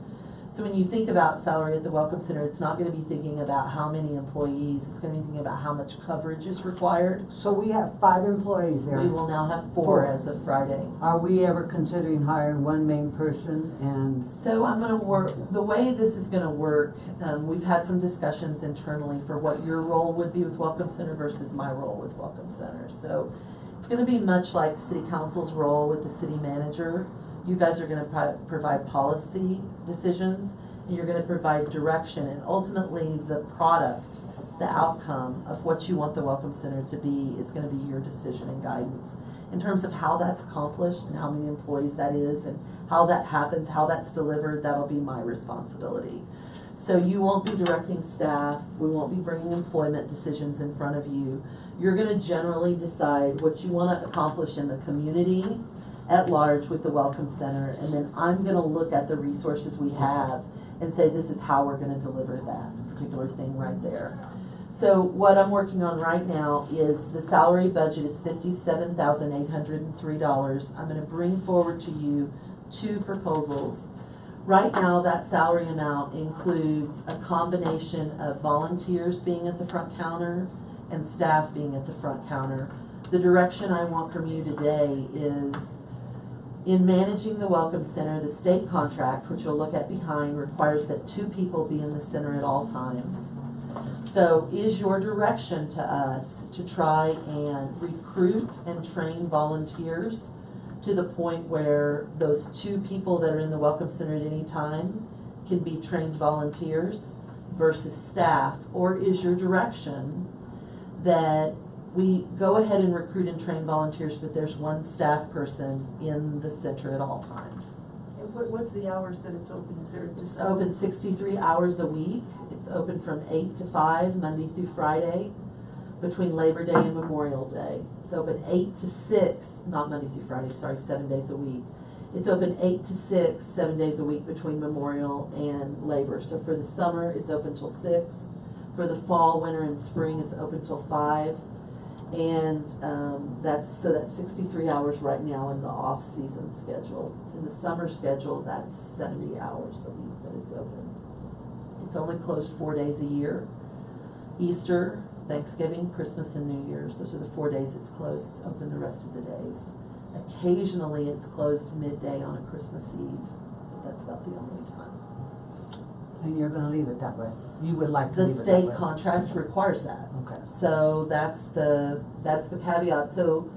So when you think about salary at the Welcome Center, it's not gonna be thinking about how many employees, it's gonna be thinking about how much coverage is required. So we have 5 employees there. We will now have 4 4. as of Friday. Are we ever considering hiring one main person and? So I'm gonna work, the way this is gonna work, we've had some discussions internally for what your role would be with Welcome Center versus my role with Welcome Center. So it's gonna be much like City Council's role with the city manager. You guys are gonna provide policy decisions, and you're gonna provide direction, and ultimately the product, the outcome of what you want the Welcome Center to be is gonna be your decision and guidance. In terms of how that's accomplished and how many employees that is and how that happens, how that's delivered, that'll be my responsibility. So you won't be directing staff, we won't be bringing employment decisions in front of you. You're gonna generally decide what you wanna accomplish in the community at large with the Welcome Center, and then I'm gonna look at the resources we have and say this is how we're gonna deliver that particular thing right there. So what I'm working on right now is the salary budget is $57,803. I'm gonna bring forward to you 2 proposals. Right now, that salary amount includes a combination of volunteers being at the front counter and staff being at the front counter. The direction I want from you today is, in managing the Welcome Center, the state contract, which you'll look at behind, requires that 2 people be in the center at all times. So is your direction to us to try and recruit and train volunteers to the point where those 2 people that are in the Welcome Center at any time can be trained volunteers versus staff? Or is your direction that we go ahead and recruit and train volunteers, but there's 1 staff person in the center at all times? And what's the hours that it's open? Is there just? It's open 63 hours a week. It's open from 8 to 5, Monday through Friday, between Labor Day and Memorial Day. It's open 8 to 6, not Monday through Friday, sorry, 7 days a week. It's open 8 to 6, 7 days a week between Memorial and Labor. So for the summer, it's open till 6. For the fall, winter, and spring, it's open till 5. And that's 63 hours right now in the off-season schedule. In the summer schedule, that's 70 hours a week that it's open. It's only closed 4 days a year. Easter, Thanksgiving, Christmas, and New Year's. Those are the 4 days it's closed. It's open the rest of the days. Occasionally, it's closed midday on a Christmas Eve. But that's about the only time. And you're gonna leave it that way? You would like to The leave it that way? state contract requires that. Okay. So that's the caveat. So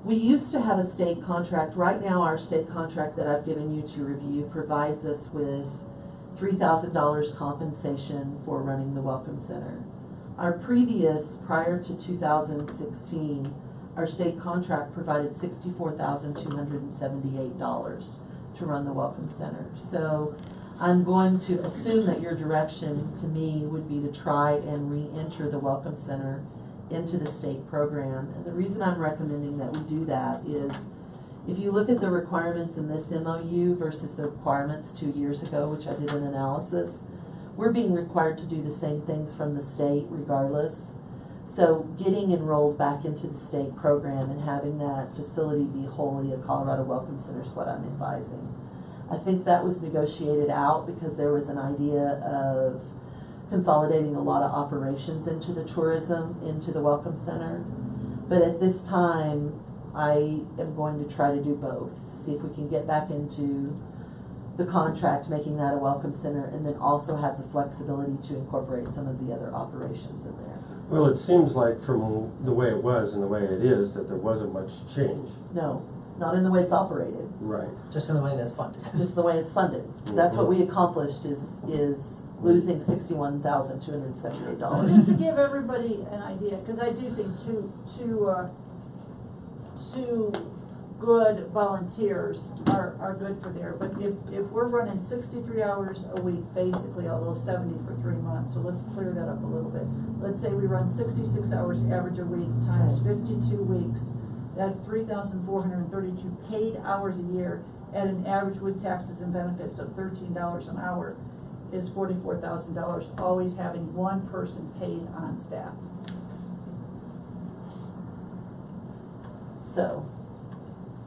We used to have a state contract. Right now, our state contract that I've given you to review provides us with $3,000 compensation for running the Welcome Center. Our previous, prior to 2016, our state contract provided $64,278 to run the Welcome Center. So I'm going to assume that your direction to me would be to try and re-enter the Welcome Center into the state program. And the reason I'm recommending that we do that is if you look at the requirements in this MOU versus the requirements 2 years ago, which I did an analysis, we're being required to do the same things from the state regardless. So getting enrolled back into the state program and having that facility be wholly a Colorado Welcome Center is what I'm advising. I think that was negotiated out because there was an idea of consolidating a lot of operations into the tourism, into the Welcome Center. But at this time, I am going to try to do both. See if we can get back into the contract, making that a Welcome Center, and then also have the flexibility to incorporate some of the other operations in there. Well, it seems like from the way it was and the way it is that there wasn't much change. No, not in the way it's operated, Right. Just in the way that's funded. just the way it's funded. That's what we accomplished is losing $61,278. So just to give everybody an idea, because I do think two good volunteers are good for there. But if we're running 63 hours a week, basically, although 70 for 3 months, so let's clear that up a little bit. Let's say we run 66 hours average a week times 52 weeks. That's 3,432 paid hours a year at an average with taxes and benefits of $13 an hour is $44,000, always having one person paid on staff. So,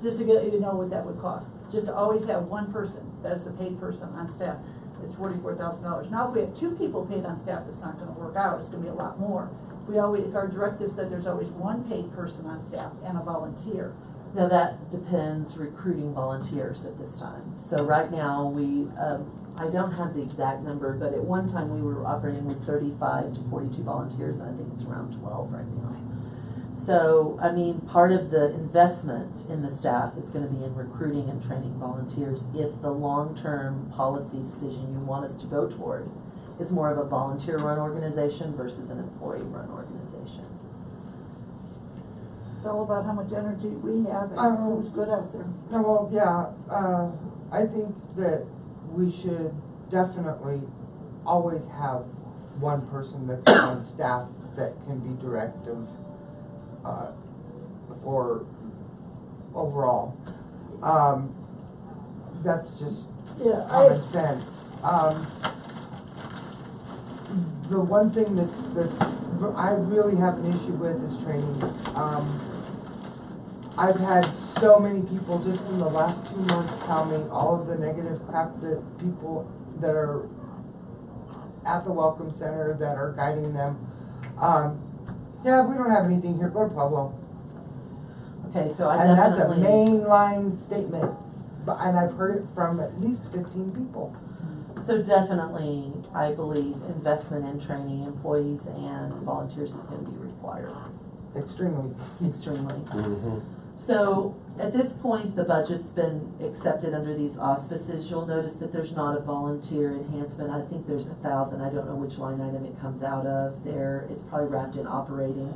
Just to get you to know what that would cost. Just to always have one person, that's a paid person on staff, it's $44,000. Now, if we have 2 people paid on staff, it's not gonna work out, it's gonna be a lot more. If our directive said there's always one paid person on staff and a volunteer. now that depends recruiting volunteers at this time. So right now, I don't have the exact number, but at one time we were operating with 35 to 42 volunteers, and I think it's around 12 right now. So, I mean, part of the investment in the staff is going to be in recruiting and training volunteers if the long-term policy decision you want us to go toward is more of a volunteer-run organization versus an employee-run organization. It's all about how much energy we have and who's good out there. Well, yeah, I think that we should definitely always have one person that's on staff that can be directive for overall. That's just common sense. The one thing that I really have an issue with is training. I've had so many people just in the last 2 months tell me all of the negative crap that people that are at the Welcome Center that are guiding them. Yeah, we don't have anything here, go to Pueblo. Okay, so I And that's a definitely... mainline statement, and I've heard it from at least 15 people. So definitely, I believe investment in training employees and volunteers is going to be required, Extremely. extremely. Mm-hmm. So at this point, the budget's been accepted under these auspices. You'll notice that there's not a volunteer enhancement. I think there's 1,000. I don't know which line item it comes out of there. It's probably wrapped in operating.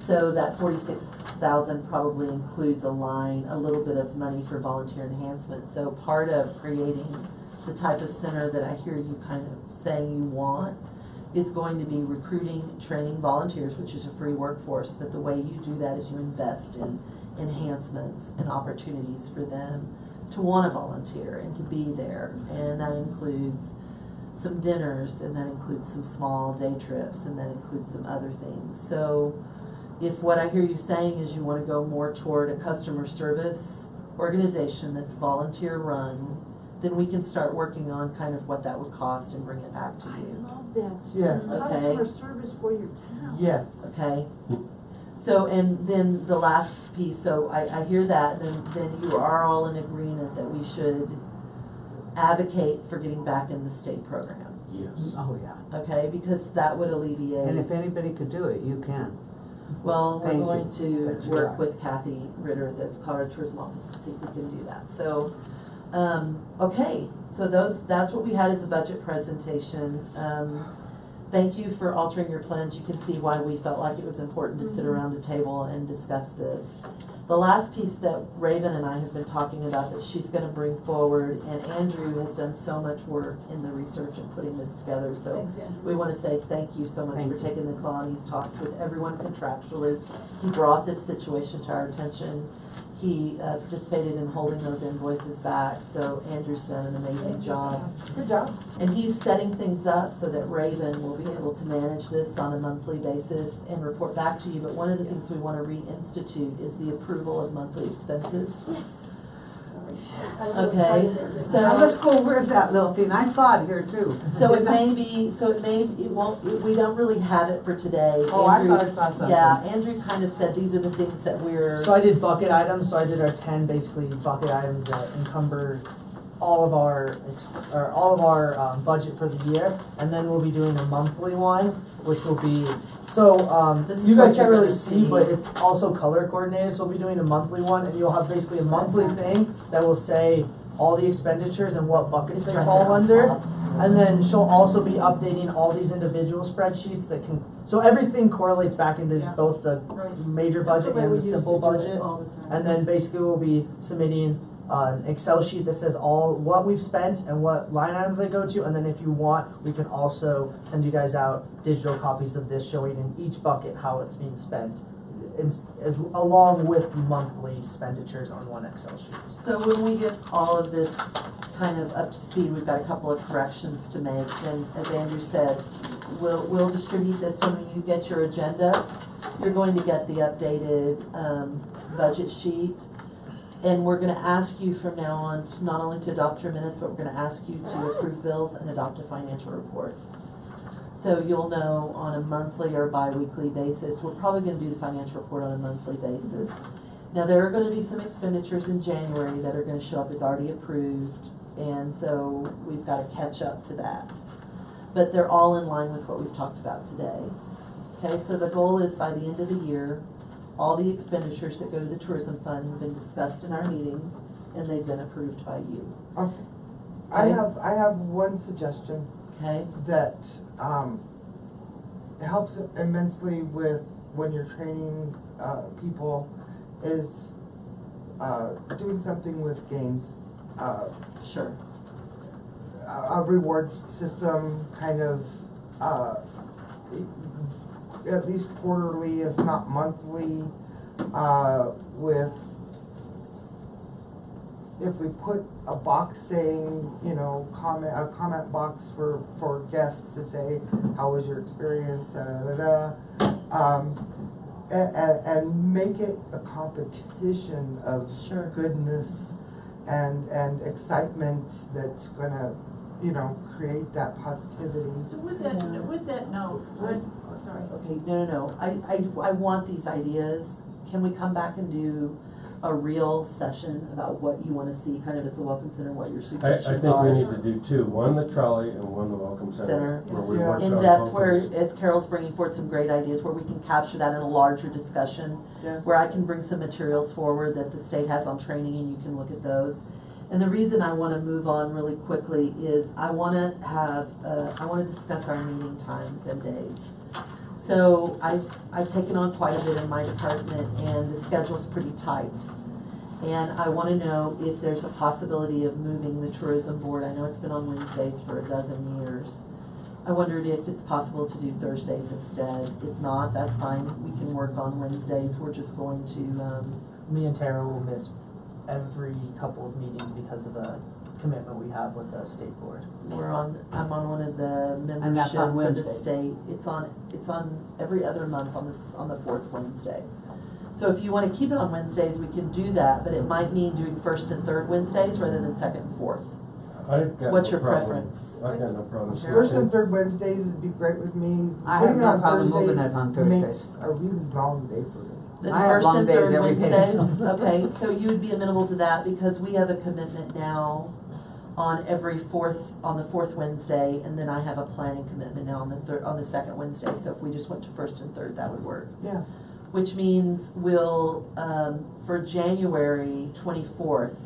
So that 46,000 probably includes a little bit of money for volunteer enhancement. So part of creating the type of center that I hear you kind of saying you want is going to be recruiting, training volunteers, which is a free workforce, but the way you do that is you invest in enhancements and opportunities for them to want to volunteer and to be there. And that includes some dinners, and that includes some small day trips, and that includes some other things. So if what I hear you saying is you want to go more toward a customer service organization that's volunteer run, then we can start working on kind of what that would cost and bring it back to I you. love that. Yes. Customer service for your town. Yes. Okay? So, and then the last piece, so I hear that, then you are all in agreement that we should advocate for getting back in the state program. Yes. Oh, yeah. Okay? Because that would alleviate. And if anybody could do it, you can. Well, we're Thank going you. to But you work are. with Kathy Ritter, the Colorado Tourism Office, to see if we can do that. So, okay, so that's what we had as a budget presentation. Thank you for altering your plans. You can see why we felt like it was important to sit around a table and discuss this. The last piece that Raven and I have been talking about that she's gonna bring forward, and Andrew has done so much work in the research and putting this together, so Thanks, Andrew. we wanna say thank you so much Thank for you. taking this on. He's talked with everyone contractually. He brought this situation to our attention. He participated in holding those invoices back, so Andrew's done an amazing job. Good job. And he's setting things up so that Raven will be able to manage this on a monthly basis and report back to you. But one of the things we want to reinstitute is the approval of monthly expenses. Yes. Okay, Now, so, let's go, where's that little thing? I saw it here too. we don't really have it for today. Oh, I Andrew- thought I saw something. Yeah, Andrew kind of said these are the things that we're. So I did bucket items, so I did our 10 basically bucket items that encumber all of our budget for the year, and then we'll be doing a monthly one, which will be, This is you what guys can't you're really gonna see, see. but it's also color coordinated, so we'll be doing a monthly one, and you'll have basically a monthly thing that will say all the expenditures and what buckets It's they right fall there on under. top. And then she'll also be updating all these individual spreadsheets that can, so everything correlates back into Yeah. both the Right. major That's the budget way and we the used simple to do it budget. all the time. And then basically we'll be submitting an Excel sheet that says all what we've spent and what line items they go to. And then if you want, we can also send you guys out digital copies of this showing in each bucket how it's being spent, as along with the monthly expenditures on one Excel sheet. So when we get all of this kind of up to speed, we've got a couple of corrections to make, and as Andrew said, we'll distribute this when you get your agenda. You're going to get the updated, budget sheet, and we're gonna ask you from now on to not only to adopt your minutes, but we're gonna ask you to approve bills and adopt a financial report. So you'll know on a monthly or bi-weekly basis. We're probably gonna do the financial report on a monthly basis. Now, there are gonna be some expenditures in January that are gonna show up as already approved, and so we've gotta catch up to that. But they're all in line with what we've talked about today. Okay, so the goal is by the end of the year, all the expenditures that go to the tourism fund have been discussed in our meetings, and they've been approved by you, Okay. I Okay. have one suggestion okay? that, helps immensely with when you're training, people is, doing something with games. Sure. A rewards system, kind of, at least quarterly, if not monthly, with, if we put a box saying, you know, a comment box for guests to say, how was your experience, and make it a competition of Sure. goodness and excitement that's gonna, you know, create that positivity. So with that note, oh, sorry. Okay, no. I want these ideas. Can we come back and do a real session about what you wanna see kind of as the Welcome Center, what your I suggestions think are? we need to do two, one the trolley and one the welcome center. Center. Where we Yeah. work In on depth, both where, those. as Carol's bringing forward some great ideas, where we can capture that in a larger discussion, Yes. where I can bring some materials forward that the state has on training and you can look at those. And the reason I wanna move on really quickly is I wanna discuss our meeting times and days. So I've taken on quite a bit in my department and the schedule's pretty tight. And I wanna know if there's a possibility of moving the tourism board. I know it's been on Wednesdays for a dozen years. I wondered if it's possible to do Thursdays instead. If not, that's fine. We can work on Wednesdays. We're just going to, Me and Tara will miss every couple of meetings because of a commitment we have with the state board. I'm on one of the And that's membership on for the Wednesday. state. It's on every other month on the fourth Wednesday. So if you wanna keep it on Wednesdays, we can do that, but it might mean doing first and third Wednesdays rather than second and fourth. I've got What's no your problem. preference? I've got no problem. First and third Wednesdays would be great with me. I have Putting it no on problem moving Thursdays it on Thursdays. Makes a really long day for me. Then I have first long and days third every day, Wednesdays, so. okay, so you would be amenable to that because we have a commitment now on on the fourth Wednesday, and then I have a planning commitment now on the second Wednesday, so if we just went to first and third, that would work. Yeah. which means we'll, for January 24th,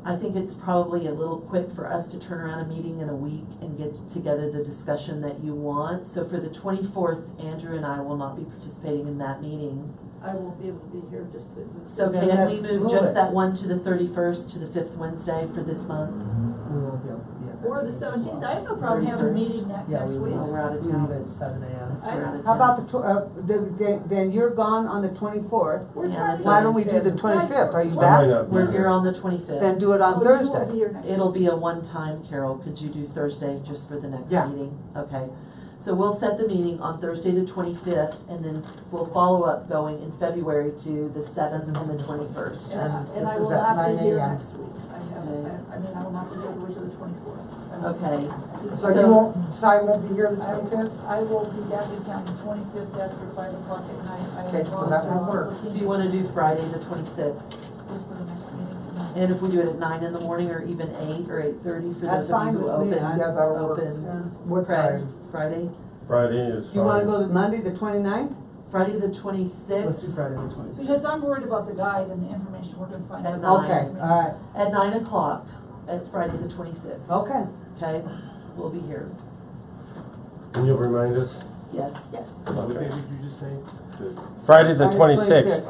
I think it's probably a little quick for us to turn around a meeting in a week and get together the discussion that you want. So for the 24th, Andrew and I will not be participating in that meeting. I won't be able to be here just to. So Then can we let's move move just it. that one to the 31st to the 5th Wednesday for this month? We won't be able to be at that Or the meeting as 17th, well. I have no problem having a 31st. meeting Yeah, next we week. Oh, we're out of leave town. at 7 a.m. That's we're out of How town. about then you're gone on the 24th. We're Yeah, trying to. Why don't we do the Guys, 25th? Are you I might back? not be We're here. here on the 25th. Then do it on Oh, you won't be Thursday. here next It'll week. be a one-time, Carol. Could you do Thursday just for the next Yeah. meeting? Okay. So we'll set the meeting on Thursday the 25th, and then we'll follow up going in February to the 7th and the 21st. And I this will is at not be 9 here a.m. next week. I mean, I will not be here the week of the 24th. Okay. So you won't, Si won't be here the 25th? I will be back in town the 25th after 5 o'clock at night. I Okay, am so going that to won't work. looking Do you wanna do Friday the 26th? Just for the next meeting. And if we do it at 9 in the morning, or even 8 or 8:30 for That's those of fine you who with me. open, Yeah, that'll work. open, What Craig, time? Friday? Friday is You wanna fine. go to Monday, the 29th? Friday the Let's 26th do Friday the 26th. Because I'm worried about the guide and the information we're gonna find out. At at the nine. next Okay, meeting. alright, at 9 o'clock at Friday the 26th. okay. Okay, we'll be here. And you'll remind us? Yes. Yes. What day did you just say? Friday the Friday 26th.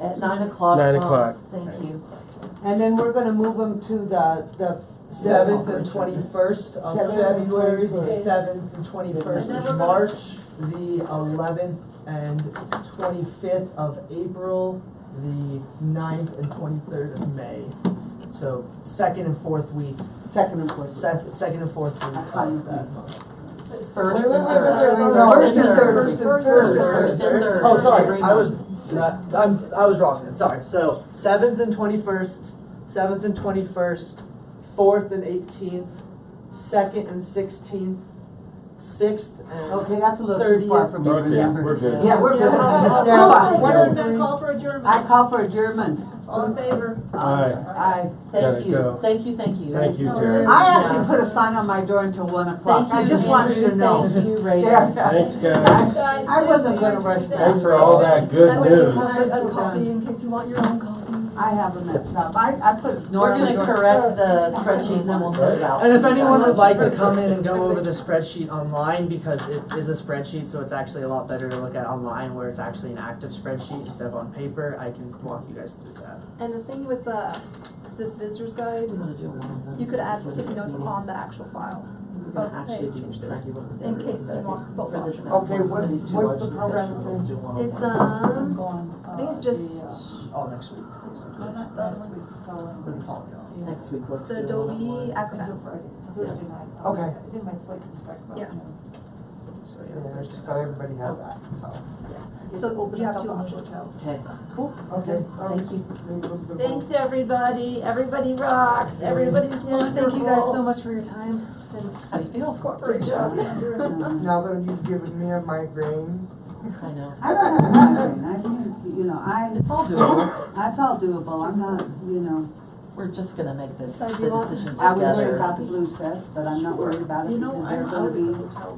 At 9 o'clock. 9 Tom. o'clock. Thank you. And then we're gonna move them to the 7th and 21st of 7th and February, the 21st. 7th and 21st And then of we're gonna- March, the 11th and 25th of April, the 9th and 23rd of May. So second and fourth week, second and fourth. second and fourth week That's fine of with that me. month. First Wait, and wait, wait, third. wait, wait, No, wait. first and third. First and third. Oh, sorry, Every I was, month. I was wrong then, sorry. So 7th and 21st, 7th and 21st, 4th and 18th, 2nd and 16th, 6th and. Okay, that's a little too far for me to Okay, remember. we're good. Yeah, we're good. Call Yeah. for adjournment, call for adjournment. I call for adjournment. All in favor? Aye. Aye. Thank Gotta you. go. Thank you, thank you. Thank you, No, Jared. I actually put a sign on my door until 1 o'clock. Thank you, I just want you to know. Thank you, Ray. Yeah. Thanks, guys. Guys, I wasn't thanks, gonna rush Andrew. back. Thanks for all that good That way you news. have a copy in case you want your own copy. I have them at top. I put We're Nora on the gonna door. correct the spreadsheet and then we'll send it out. And if anyone would like to come in and go over the spreadsheet online, because it is a spreadsheet, so it's actually a lot better to look at online where it's actually an active spreadsheet instead of on paper, I can walk you guys through that. And the thing with this visitor's guide, We wanna do a one-on-one. you could add for sticky this notes meeting. on the actual file. We're of, gonna actually hey, do change this, exactly what was in there. case you want both For this options. next Okay, one, what's- for these two what's large the program discussions, it's let's in? do one-on-one. It's I'm going, I think it's just All next week, basically. No, not next week, following. Or the following. Next week, let's the do Adobe one-on-one. Acrobat. Until Friday, Thursday night. Okay. I think my flight comes back about Yeah. noon. So Yeah, yeah, it's just about everybody has that, so. So Open you a have two couple options. hotels. Okay, cool. Okay. Thank you. Thanks, everybody. Everybody rocks. Everybody's Yes, wonderful. thank you guys so much for your time and How do you feel? Great job. Now that you've given me a migraine, I know. I don't have a migraine. I think, you know, It's all doable. that's all doable. I'm not, you know, We're just gonna make the So do you want- decisions I was worried together. about the blues fest, but I'm not worried about it You know, because they're I'm gonna out of be the hotel